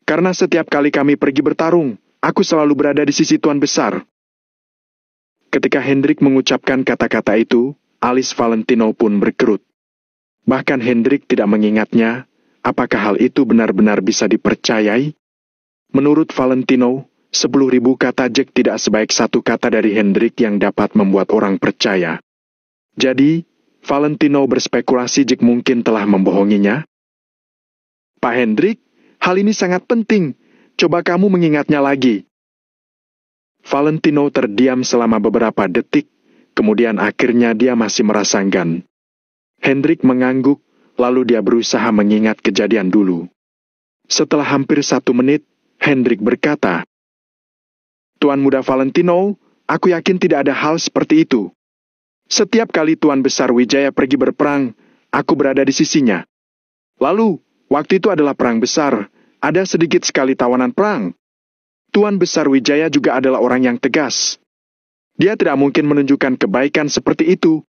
Karena setiap kali kami pergi bertarung, aku selalu berada di sisi Tuan Besar." Ketika Hendrik mengucapkan kata-kata itu, alis Valentino pun berkerut. Bahkan Hendrik tidak mengingatnya, apakah hal itu benar-benar bisa dipercayai? Menurut Valentino, 10.000 kata Jack tidak sebaik satu kata dari Hendrik yang dapat membuat orang percaya. Jadi, Valentino berspekulasi Jack mungkin telah membohonginya. "Pak Hendrik, hal ini sangat penting. Coba kamu mengingatnya lagi." Valentino terdiam selama beberapa detik, kemudian akhirnya dia masih merasa enggan. Hendrik mengangguk, lalu dia berusaha mengingat kejadian dulu. Setelah hampir 1 menit, Hendrik berkata, "Tuan Muda Valentino, aku yakin tidak ada hal seperti itu. Setiap kali Tuan Besar Wijaya pergi berperang, aku berada di sisinya. Lalu, waktu itu adalah perang besar, ada sedikit sekali tawanan perang. Tuan Besar Wijaya juga adalah orang yang tegas. Dia tidak mungkin menunjukkan kebaikan seperti itu.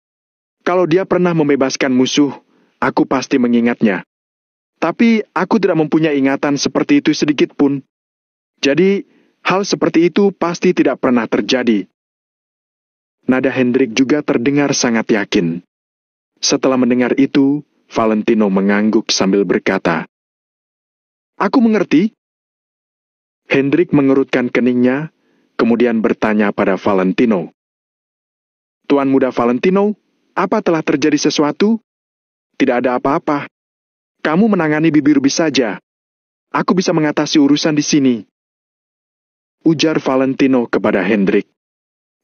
Kalau dia pernah membebaskan musuh, aku pasti mengingatnya. Tapi aku tidak mempunyai ingatan seperti itu sedikit pun. Jadi, hal seperti itu pasti tidak pernah terjadi. Nada Hendrik juga terdengar sangat yakin. Setelah mendengar itu, Valentino mengangguk sambil berkata, "Aku mengerti." Hendrik mengerutkan keningnya, kemudian bertanya pada Valentino, "Tuan Muda Valentino, apa telah terjadi sesuatu?" "Tidak ada apa-apa. Kamu menangani Bibi Ruby saja. Aku bisa mengatasi urusan di sini," ujar Valentino kepada Hendrik.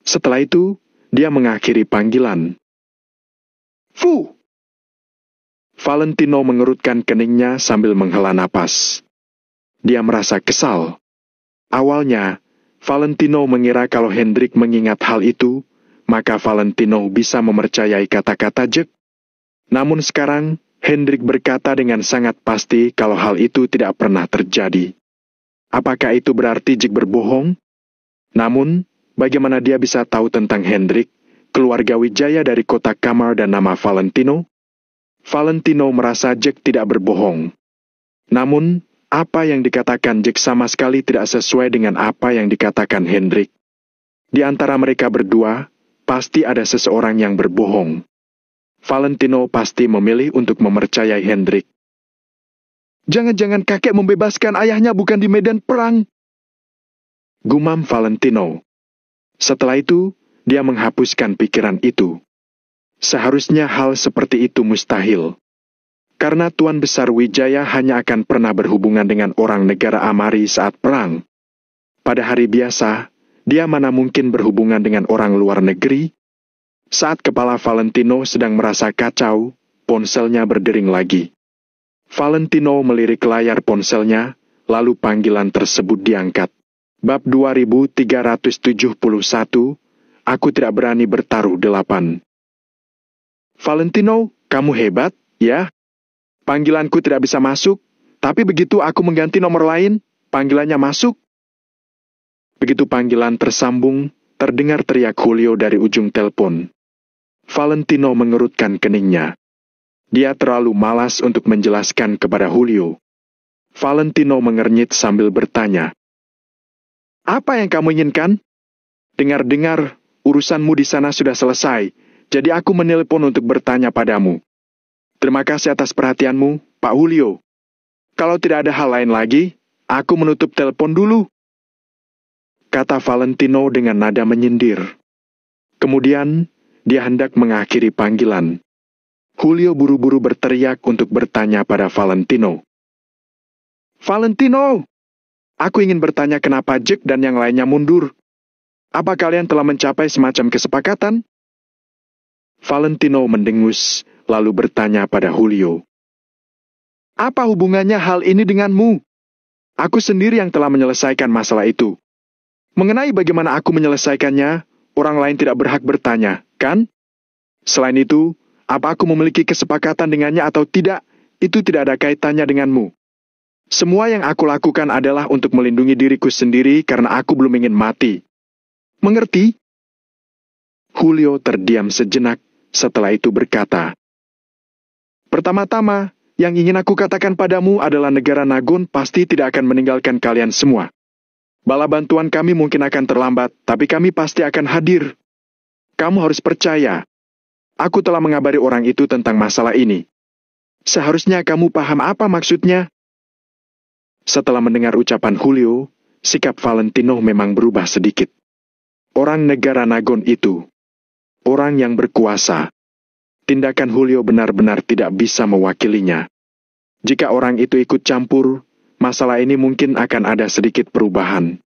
Setelah itu, dia mengakhiri panggilan. "Fu!" Valentino mengerutkan keningnya sambil menghela napas. Dia merasa kesal. Awalnya, Valentino mengira kalau Hendrik mengingat hal itu, maka Valentino bisa mempercayai kata-kata Jack. Namun sekarang, Hendrik berkata dengan sangat pasti kalau hal itu tidak pernah terjadi. Apakah itu berarti Jack berbohong? Namun, bagaimana dia bisa tahu tentang Hendrik, keluarga Wijaya dari kota Kamar dan nama Valentino? Valentino merasa Jack tidak berbohong. Namun, apa yang dikatakan Jack sama sekali tidak sesuai dengan apa yang dikatakan Hendrik. Di antara mereka berdua, pasti ada seseorang yang berbohong. Valentino pasti memilih untuk mempercayai Hendrik. "Jangan-jangan kakek membebaskan ayahnya bukan di medan perang," gumam Valentino. Setelah itu, dia menghapuskan pikiran itu. Seharusnya hal seperti itu mustahil. Karena Tuan Besar Wijaya hanya akan pernah berhubungan dengan orang negara Amari saat perang. Pada hari biasa, dia mana mungkin berhubungan dengan orang luar negeri? Saat kepala Valentino sedang merasa kacau, ponselnya berdering lagi. Valentino melirik layar ponselnya, lalu panggilan tersebut diangkat. Bab 2371, Aku Tidak Berani Bertaruh 8. "Valentino, kamu hebat, ya? Panggilanku tidak bisa masuk, tapi begitu aku mengganti nomor lain, panggilannya masuk." Begitu panggilan tersambung, terdengar teriak Julio dari ujung telepon. Valentino mengerutkan keningnya. Dia terlalu malas untuk menjelaskan kepada Julio. Valentino mengernyit sambil bertanya, "Apa yang kamu inginkan? Dengar-dengar, urusanmu di sana sudah selesai, jadi aku menelpon untuk bertanya padamu." "Terima kasih atas perhatianmu, Pak Julio. Kalau tidak ada hal lain lagi, aku menutup telepon dulu," kata Valentino dengan nada menyindir. Kemudian, dia hendak mengakhiri panggilan. Julio buru-buru berteriak untuk bertanya pada Valentino. "Valentino, aku ingin bertanya kenapa Jack dan yang lainnya mundur. Apa kalian telah mencapai semacam kesepakatan?" Valentino mendengus, lalu bertanya pada Julio. "Apa hubungannya hal ini denganmu? Aku sendiri yang telah menyelesaikan masalah itu. Mengenai bagaimana aku menyelesaikannya, orang lain tidak berhak bertanya, kan? Selain itu, apa aku memiliki kesepakatan dengannya atau tidak, itu tidak ada kaitannya denganmu. Semua yang aku lakukan adalah untuk melindungi diriku sendiri karena aku belum ingin mati. Mengerti?" Julio terdiam sejenak, setelah itu berkata, "Pertama-tama, yang ingin aku katakan padamu adalah negara Nagon pasti tidak akan meninggalkan kalian semua. Bala bantuan kami mungkin akan terlambat, tapi kami pasti akan hadir. Kamu harus percaya. Aku telah mengabari orang itu tentang masalah ini. Seharusnya kamu paham apa maksudnya." Setelah mendengar ucapan Julio, sikap Valentino memang berubah sedikit. Orang negara Nagon itu, orang yang berkuasa. Tindakan Julio benar-benar tidak bisa mewakilinya. Jika orang itu ikut campur, masalah ini mungkin akan ada sedikit perubahan.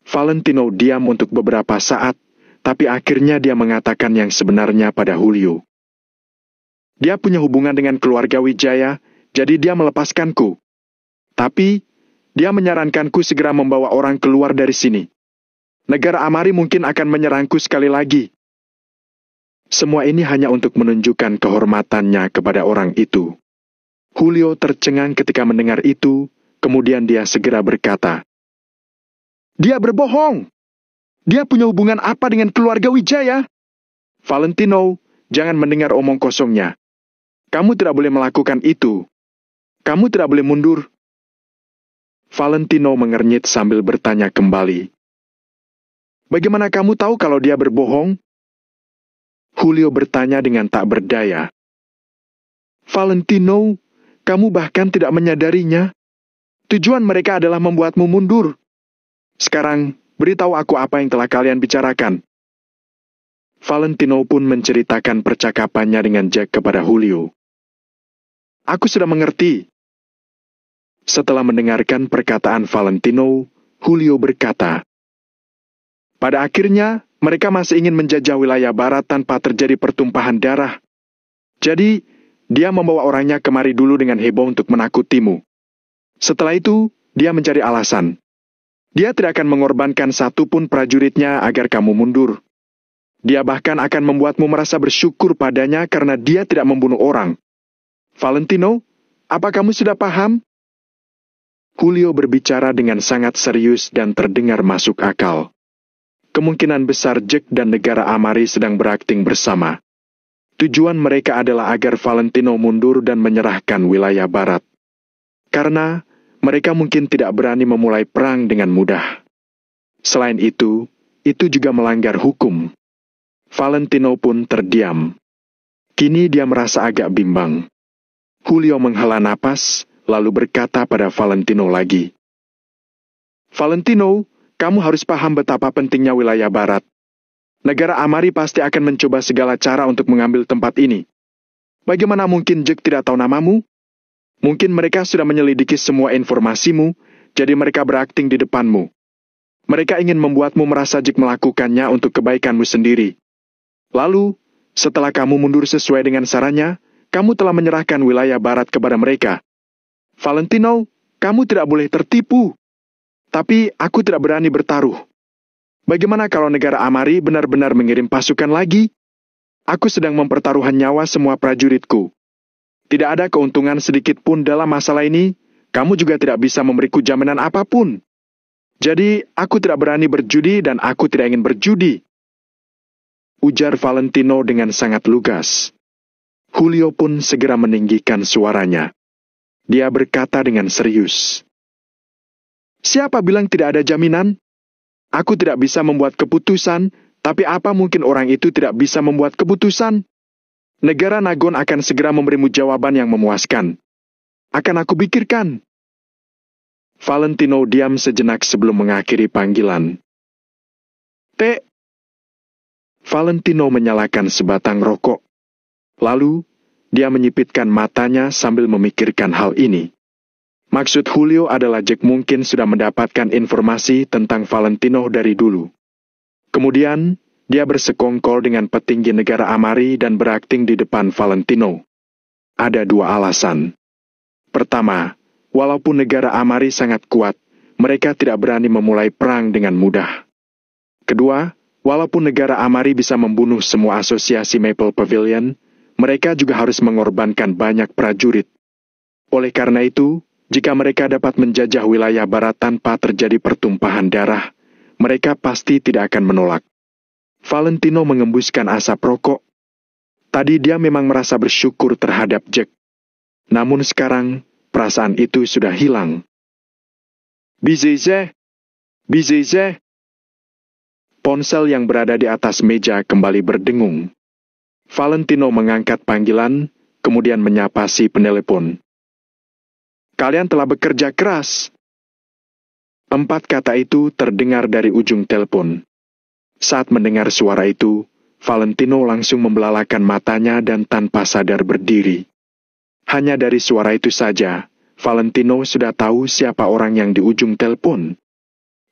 Valentino diam untuk beberapa saat, tapi akhirnya dia mengatakan yang sebenarnya pada Julio. "Dia punya hubungan dengan keluarga Wijaya, jadi dia melepaskanku. Tapi, dia menyarankanku segera membawa orang keluar dari sini. Negara Amari mungkin akan menyerangku sekali lagi." Semua ini hanya untuk menunjukkan kehormatannya kepada orang itu. Julio tercengang ketika mendengar itu, kemudian dia segera berkata, "Dia berbohong! Dia punya hubungan apa dengan keluarga Wijaya? Valentino, jangan mendengar omong kosongnya. Kamu tidak boleh melakukan itu. Kamu tidak boleh mundur. Valentino mengernyit sambil bertanya kembali. Bagaimana kamu tahu kalau dia berbohong? Julio bertanya dengan tak berdaya. Valentino, kamu bahkan tidak menyadarinya. Tujuan mereka adalah membuatmu mundur. Sekarang, beritahu aku apa yang telah kalian bicarakan. Valentino pun menceritakan percakapannya dengan Jack kepada Julio. Aku sudah mengerti. Setelah mendengarkan perkataan Valentino, Julio berkata, pada akhirnya, mereka masih ingin menjajah wilayah barat tanpa terjadi pertumpahan darah. Jadi, dia membawa orangnya kemari dulu dengan heboh untuk menakutimu. Setelah itu, dia mencari alasan. Dia tidak akan mengorbankan satupun prajuritnya agar kamu mundur. Dia bahkan akan membuatmu merasa bersyukur padanya karena dia tidak membunuh orang. Valentino, apa kamu sudah paham? Julio berbicara dengan sangat serius dan terdengar masuk akal. Kemungkinan besar Jack dan negara Amari sedang berakting bersama. Tujuan mereka adalah agar Valentino mundur dan menyerahkan wilayah barat. Karena mereka mungkin tidak berani memulai perang dengan mudah. Selain itu juga melanggar hukum. Valentino pun terdiam. Kini dia merasa agak bimbang. Julio menghela napas, lalu berkata pada Valentino lagi. Valentino, kamu harus paham betapa pentingnya wilayah barat. Negara Amari pasti akan mencoba segala cara untuk mengambil tempat ini. Bagaimana mungkin Jack tidak tahu namamu? Mungkin mereka sudah menyelidiki semua informasimu, jadi mereka berakting di depanmu. Mereka ingin membuatmu merasa Jack melakukannya untuk kebaikanmu sendiri. Lalu, setelah kamu mundur sesuai dengan sarannya, kamu telah menyerahkan wilayah barat kepada mereka. Valentino, kamu tidak boleh tertipu. Tapi aku tidak berani bertaruh. Bagaimana kalau negara Amari benar-benar mengirim pasukan lagi? Aku sedang mempertaruhkan nyawa semua prajuritku. Tidak ada keuntungan sedikit pun dalam masalah ini, kamu juga tidak bisa memberiku jaminan apapun. Jadi, aku tidak berani berjudi dan aku tidak ingin berjudi. Ujar Valentino dengan sangat lugas. Julio pun segera meninggikan suaranya. Dia berkata dengan serius. Siapa bilang tidak ada jaminan? Aku tidak bisa membuat keputusan, tapi apa mungkin orang itu tidak bisa membuat keputusan? Negara Nagon akan segera memberimu jawaban yang memuaskan. Akan aku pikirkan. Valentino diam sejenak sebelum mengakhiri panggilan. Valentino menyalakan sebatang rokok. Lalu, dia menyipitkan matanya sambil memikirkan hal ini. Maksud Julio adalah Jack mungkin sudah mendapatkan informasi tentang Valentino dari dulu. Kemudian, dia bersekongkol dengan petinggi negara Amari dan berakting di depan Valentino. Ada dua alasan. Pertama, walaupun negara Amari sangat kuat, mereka tidak berani memulai perang dengan mudah. Kedua, walaupun negara Amari bisa membunuh semua asosiasi Maple Pavilion, mereka juga harus mengorbankan banyak prajurit. Oleh karena itu, jika mereka dapat menjajah wilayah barat tanpa terjadi pertumpahan darah, mereka pasti tidak akan menolak. Valentino mengembuskan asap rokok. Tadi dia memang merasa bersyukur terhadap Jack. Namun sekarang, perasaan itu sudah hilang. Bizeze! Ponsel yang berada di atas meja kembali berdengung. Valentino mengangkat panggilan, kemudian menyapa si penelepon. Kalian telah bekerja keras. 4 kata itu terdengar dari ujung telepon. Saat mendengar suara itu, Valentino langsung membelalakan matanya dan tanpa sadar berdiri. Hanya dari suara itu saja, Valentino sudah tahu siapa orang yang di ujung telepon.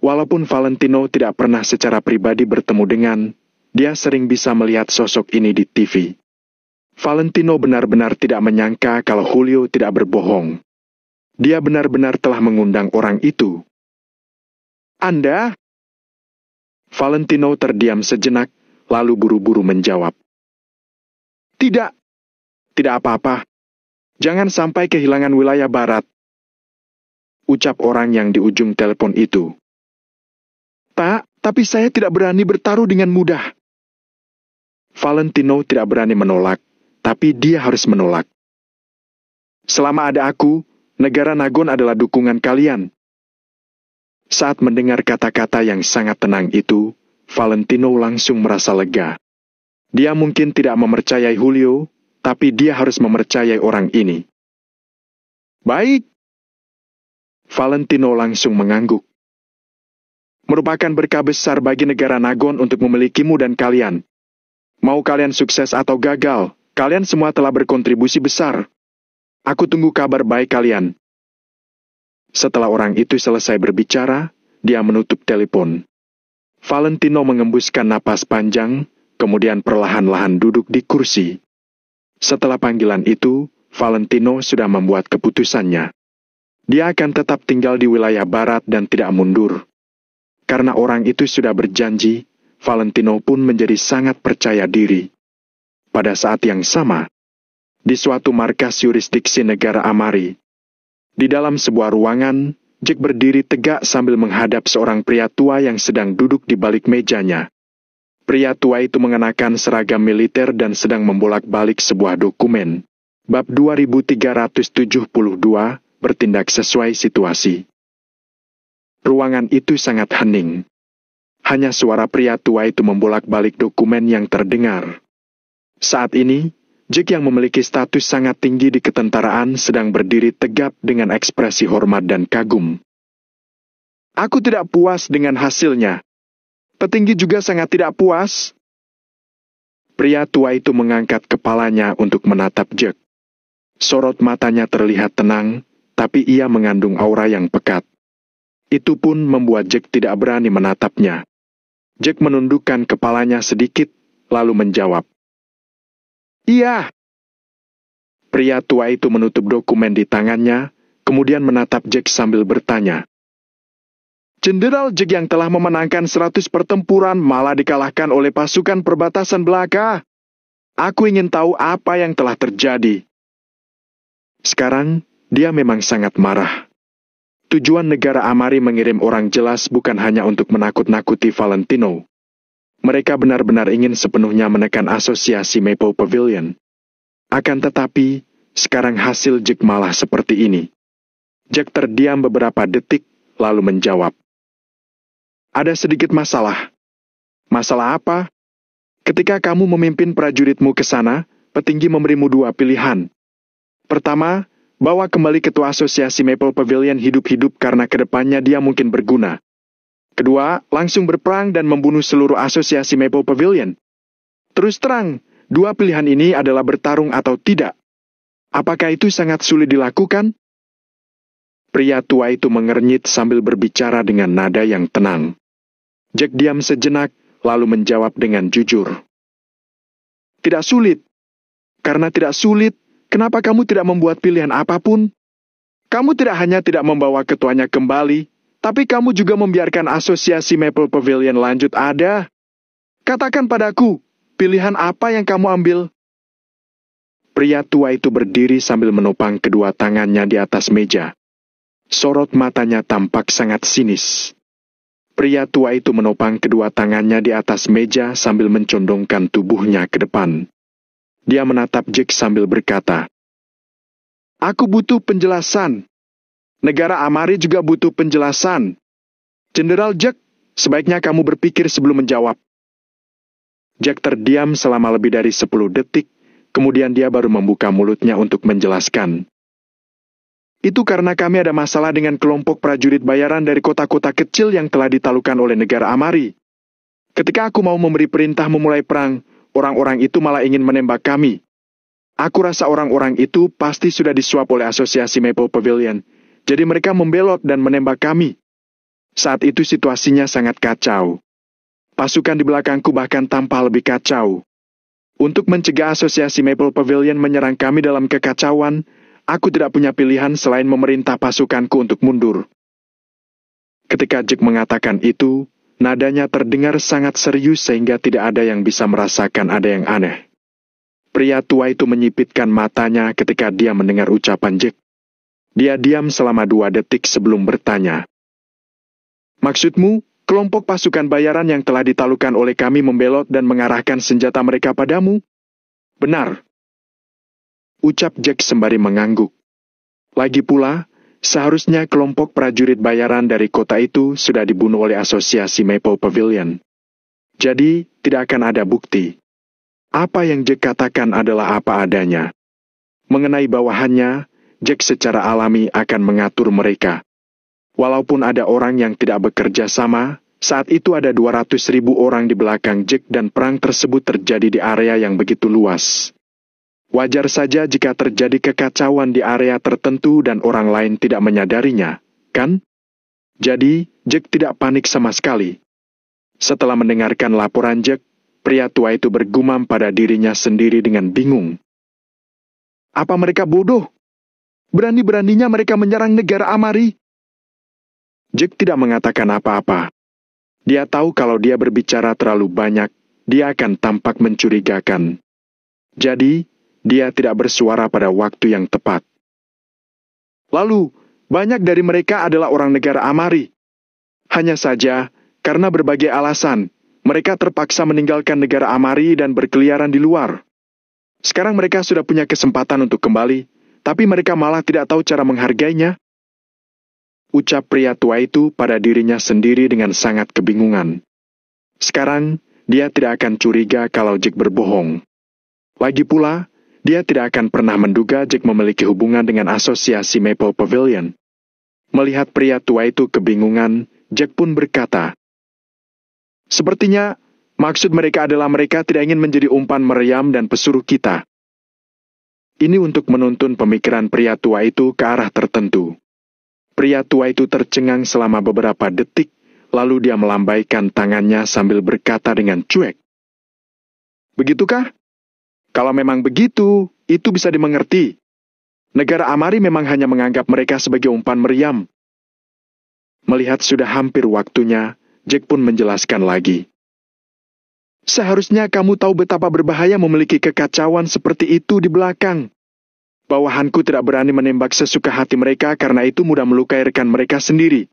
Walaupun Valentino tidak pernah secara pribadi bertemu dengan, dia sering bisa melihat sosok ini di TV. Valentino benar-benar tidak menyangka kalau Julio tidak berbohong. Dia benar-benar telah mengundang orang itu. Anda? Valentino terdiam sejenak, lalu buru-buru menjawab. Tidak apa-apa. Jangan sampai kehilangan wilayah barat. Ucap orang yang di ujung telepon itu. tapi saya tidak berani bertaruh dengan mudah. Valentino tidak berani menolak, tapi dia harus menolak. Selama ada aku, negara Nagon adalah dukungan kalian. Saat mendengar kata-kata yang sangat tenang itu, Valentino langsung merasa lega. Dia mungkin tidak mempercayai Julio, tapi dia harus mempercayai orang ini. Baik. Valentino langsung mengangguk. Merupakan berkah besar bagi negara Nagon untuk memilikimu dan kalian. Mau kalian sukses atau gagal, kalian semua telah berkontribusi besar. Aku tunggu kabar baik kalian. Setelah orang itu selesai berbicara, dia menutup telepon. Valentino mengembuskan napas panjang, kemudian perlahan-lahan duduk di kursi. Setelah panggilan itu, Valentino sudah membuat keputusannya. Dia akan tetap tinggal di wilayah barat dan tidak mundur. Karena orang itu sudah berjanji, Valentino pun menjadi sangat percaya diri. Pada saat yang sama, di suatu markas yurisdiksi negara Amari, di dalam sebuah ruangan, Jack berdiri tegak sambil menghadap seorang pria tua yang sedang duduk di balik mejanya. Pria tua itu mengenakan seragam militer dan sedang membolak-balik sebuah dokumen. Bab 2372, bertindak sesuai situasi. Ruangan itu sangat hening. Hanya suara pria tua itu membolak-balik dokumen yang terdengar. Saat ini, Jack yang memiliki status sangat tinggi di ketentaraan sedang berdiri tegap dengan ekspresi hormat dan kagum. Aku tidak puas dengan hasilnya. Petinggi juga sangat tidak puas. Pria tua itu mengangkat kepalanya untuk menatap Jack. Sorot matanya terlihat tenang, tapi ia mengandung aura yang pekat. Itu pun membuat Jack tidak berani menatapnya. Jack menundukkan kepalanya sedikit, lalu menjawab. Iya. Pria tua itu menutup dokumen di tangannya, kemudian menatap Jack sambil bertanya. Jenderal Jack yang telah memenangkan 100 pertempuran malah dikalahkan oleh pasukan perbatasan belaka. Aku ingin tahu apa yang telah terjadi. Sekarang, dia memang sangat marah. Tujuan negara Amari mengirim orang jelas bukan hanya untuk menakut-nakuti Valentino. Mereka benar-benar ingin sepenuhnya menekan asosiasi Maple Pavilion. Akan tetapi, sekarang hasil Jack malah seperti ini. Jack terdiam beberapa detik, lalu menjawab. Ada sedikit masalah. Masalah apa? Ketika kamu memimpin prajuritmu ke sana, petinggi memberimu dua pilihan. Pertama, bawa kembali ketua asosiasi Maple Pavilion hidup-hidup karena kedepannya dia mungkin berguna. Kedua, langsung berperang dan membunuh seluruh asosiasi Maple Pavilion. Terus terang, dua pilihan ini adalah bertarung atau tidak. Apakah itu sangat sulit dilakukan? Pria tua itu mengernyit sambil berbicara dengan nada yang tenang. Jack diam sejenak, lalu menjawab dengan jujur. Tidak sulit. Karena tidak sulit, kenapa kamu tidak membuat pilihan apapun? Kamu tidak hanya tidak membawa ketuanya kembali, tapi kamu juga membiarkan asosiasi Maple Pavilion lanjut ada. Katakan padaku, pilihan apa yang kamu ambil? Pria tua itu berdiri sambil menopang kedua tangannya di atas meja. Sorot matanya tampak sangat sinis. Pria tua itu menopang kedua tangannya di atas meja sambil mencondongkan tubuhnya ke depan. Dia menatap Jack sambil berkata, Aku butuh penjelasan. Negara Amari juga butuh penjelasan. Jenderal Jack, sebaiknya kamu berpikir sebelum menjawab. Jack terdiam selama lebih dari 10 detik, kemudian dia baru membuka mulutnya untuk menjelaskan. Itu karena kami ada masalah dengan kelompok prajurit bayaran dari kota-kota kecil yang telah ditaklukkan oleh negara Amari. Ketika aku mau memberi perintah memulai perang, orang-orang itu malah ingin menembak kami. Aku rasa orang-orang itu pasti sudah disuap oleh asosiasi Maple Pavilion, jadi mereka membelot dan menembak kami. Saat itu situasinya sangat kacau. Pasukan di belakangku bahkan tampak lebih kacau. Untuk mencegah asosiasi Maple Pavilion menyerang kami dalam kekacauan, aku tidak punya pilihan selain memerintah pasukanku untuk mundur. Ketika Jack mengatakan itu, nadanya terdengar sangat serius sehingga tidak ada yang bisa merasakan ada yang aneh. Pria tua itu menyipitkan matanya ketika dia mendengar ucapan Jack. Dia diam selama 2 detik sebelum bertanya. Maksudmu, kelompok pasukan bayaran yang telah ditaklukkan oleh kami membelot dan mengarahkan senjata mereka padamu? Benar, ucap Jack sembari mengangguk. Lagi pula, seharusnya kelompok prajurit bayaran dari kota itu sudah dibunuh oleh asosiasi Maple Pavilion. Jadi, tidak akan ada bukti. Apa yang Jack katakan adalah apa adanya. Mengenai bawahannya, Jack secara alami akan mengatur mereka. Walaupun ada orang yang tidak bekerja sama, saat itu ada 200.000 orang di belakang Jack dan perang tersebut terjadi di area yang begitu luas. Wajar saja jika terjadi kekacauan di area tertentu dan orang lain tidak menyadarinya, kan? Jadi, Jack tidak panik sama sekali. Setelah mendengarkan laporan Jack, pria tua itu bergumam pada dirinya sendiri dengan bingung. Apa mereka bodoh? Berani-beraninya mereka menyerang negara Amari. Jack tidak mengatakan apa-apa. Dia tahu kalau dia berbicara terlalu banyak, dia akan tampak mencurigakan. Jadi, dia tidak bersuara pada waktu yang tepat. Lalu, banyak dari mereka adalah orang negara Amari. Hanya saja, karena berbagai alasan, mereka terpaksa meninggalkan negara Amari dan berkeliaran di luar. Sekarang mereka sudah punya kesempatan untuk kembali, tapi mereka malah tidak tahu cara menghargainya. Ucap pria tua itu pada dirinya sendiri dengan sangat kebingungan. Sekarang, dia tidak akan curiga kalau Jack berbohong. Lagi pula, dia tidak akan pernah menduga Jack memiliki hubungan dengan asosiasi Maple Pavilion. Melihat pria tua itu kebingungan, Jack pun berkata, "Sepertinya, maksud mereka adalah mereka tidak ingin menjadi umpan meriam dan pesuruh kita." Ini untuk menuntun pemikiran pria tua itu ke arah tertentu. Pria tua itu tercengang selama beberapa detik, lalu dia melambaikan tangannya sambil berkata dengan cuek. "Begitukah? Kalau memang begitu, itu bisa dimengerti. Negara Amari memang hanya menganggap mereka sebagai umpan meriam." Melihat sudah hampir waktunya, Jack pun menjelaskan lagi. "Seharusnya kamu tahu betapa berbahaya memiliki kekacauan seperti itu di belakang. Bawahanku tidak berani menembak sesuka hati mereka karena itu mudah melukai rekan mereka sendiri.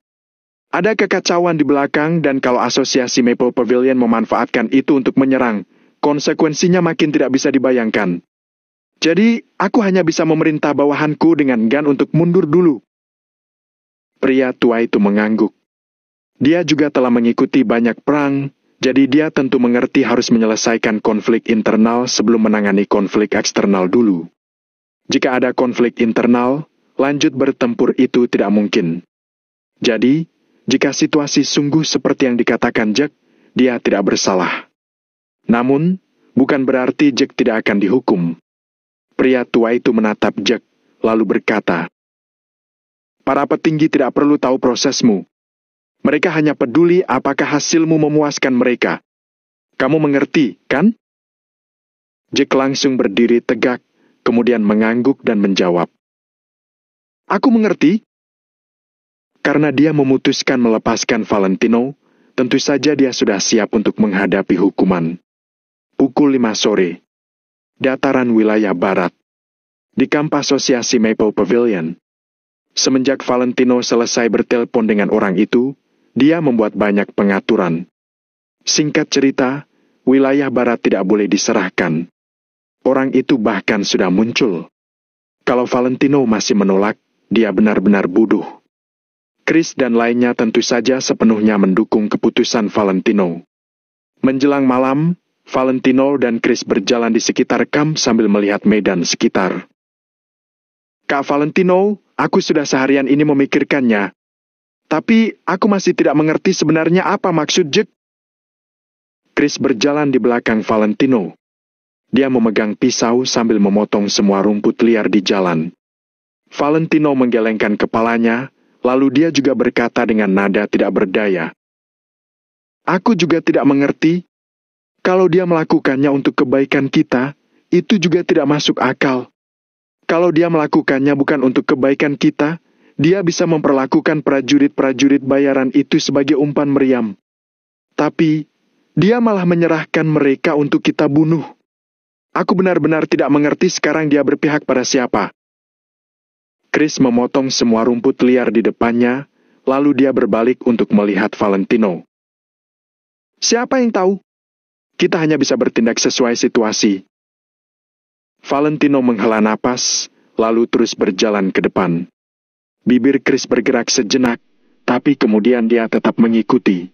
Ada kekacauan di belakang dan kalau asosiasi Maple Pavilion memanfaatkan itu untuk menyerang, konsekuensinya makin tidak bisa dibayangkan. Jadi, aku hanya bisa memerintah bawahanku dengan gun untuk mundur dulu." Pria tua itu mengangguk. Dia juga telah mengikuti banyak perang, jadi dia tentu mengerti harus menyelesaikan konflik internal sebelum menangani konflik eksternal dulu. Jika ada konflik internal, lanjut bertempur itu tidak mungkin. Jadi, jika situasi sungguh seperti yang dikatakan Jack, dia tidak bersalah. Namun, bukan berarti Jack tidak akan dihukum. Pria tua itu menatap Jack, lalu berkata, "Para petinggi tidak perlu tahu prosesmu. Mereka hanya peduli apakah hasilmu memuaskan mereka. Kamu mengerti, kan?" Jack langsung berdiri tegak, kemudian mengangguk dan menjawab, "Aku mengerti." Karena dia memutuskan melepaskan Valentino, tentu saja dia sudah siap untuk menghadapi hukuman. Pukul 5 sore. Dataran wilayah barat. Di kamp asosiasi Maple Pavilion. Semenjak Valentino selesai bertelepon dengan orang itu, dia membuat banyak pengaturan. Singkat cerita, wilayah barat tidak boleh diserahkan. Orang itu bahkan sudah muncul. Kalau Valentino masih menolak, dia benar-benar bodoh. Chris dan lainnya tentu saja sepenuhnya mendukung keputusan Valentino. Menjelang malam, Valentino dan Chris berjalan di sekitar kamp sambil melihat medan sekitar. "Kak Valentino, aku sudah seharian ini memikirkannya. Tapi aku masih tidak mengerti sebenarnya apa maksud Jack." Chris berjalan di belakang Valentino. Dia memegang pisau sambil memotong semua rumput liar di jalan. Valentino menggelengkan kepalanya, lalu dia juga berkata dengan nada tidak berdaya, "Aku juga tidak mengerti. Kalau dia melakukannya untuk kebaikan kita, itu juga tidak masuk akal. Kalau dia melakukannya bukan untuk kebaikan kita, dia bisa memperlakukan prajurit-prajurit bayaran itu sebagai umpan meriam. Tapi, dia malah menyerahkan mereka untuk kita bunuh. Aku benar-benar tidak mengerti sekarang dia berpihak pada siapa." Chris memotong semua rumput liar di depannya, lalu dia berbalik untuk melihat Valentino. Siapa yang tahu? Kita hanya bisa bertindak sesuai situasi. Valentino menghela napas, lalu terus berjalan ke depan. Bibir Chris bergerak sejenak, tapi kemudian dia tetap mengikuti.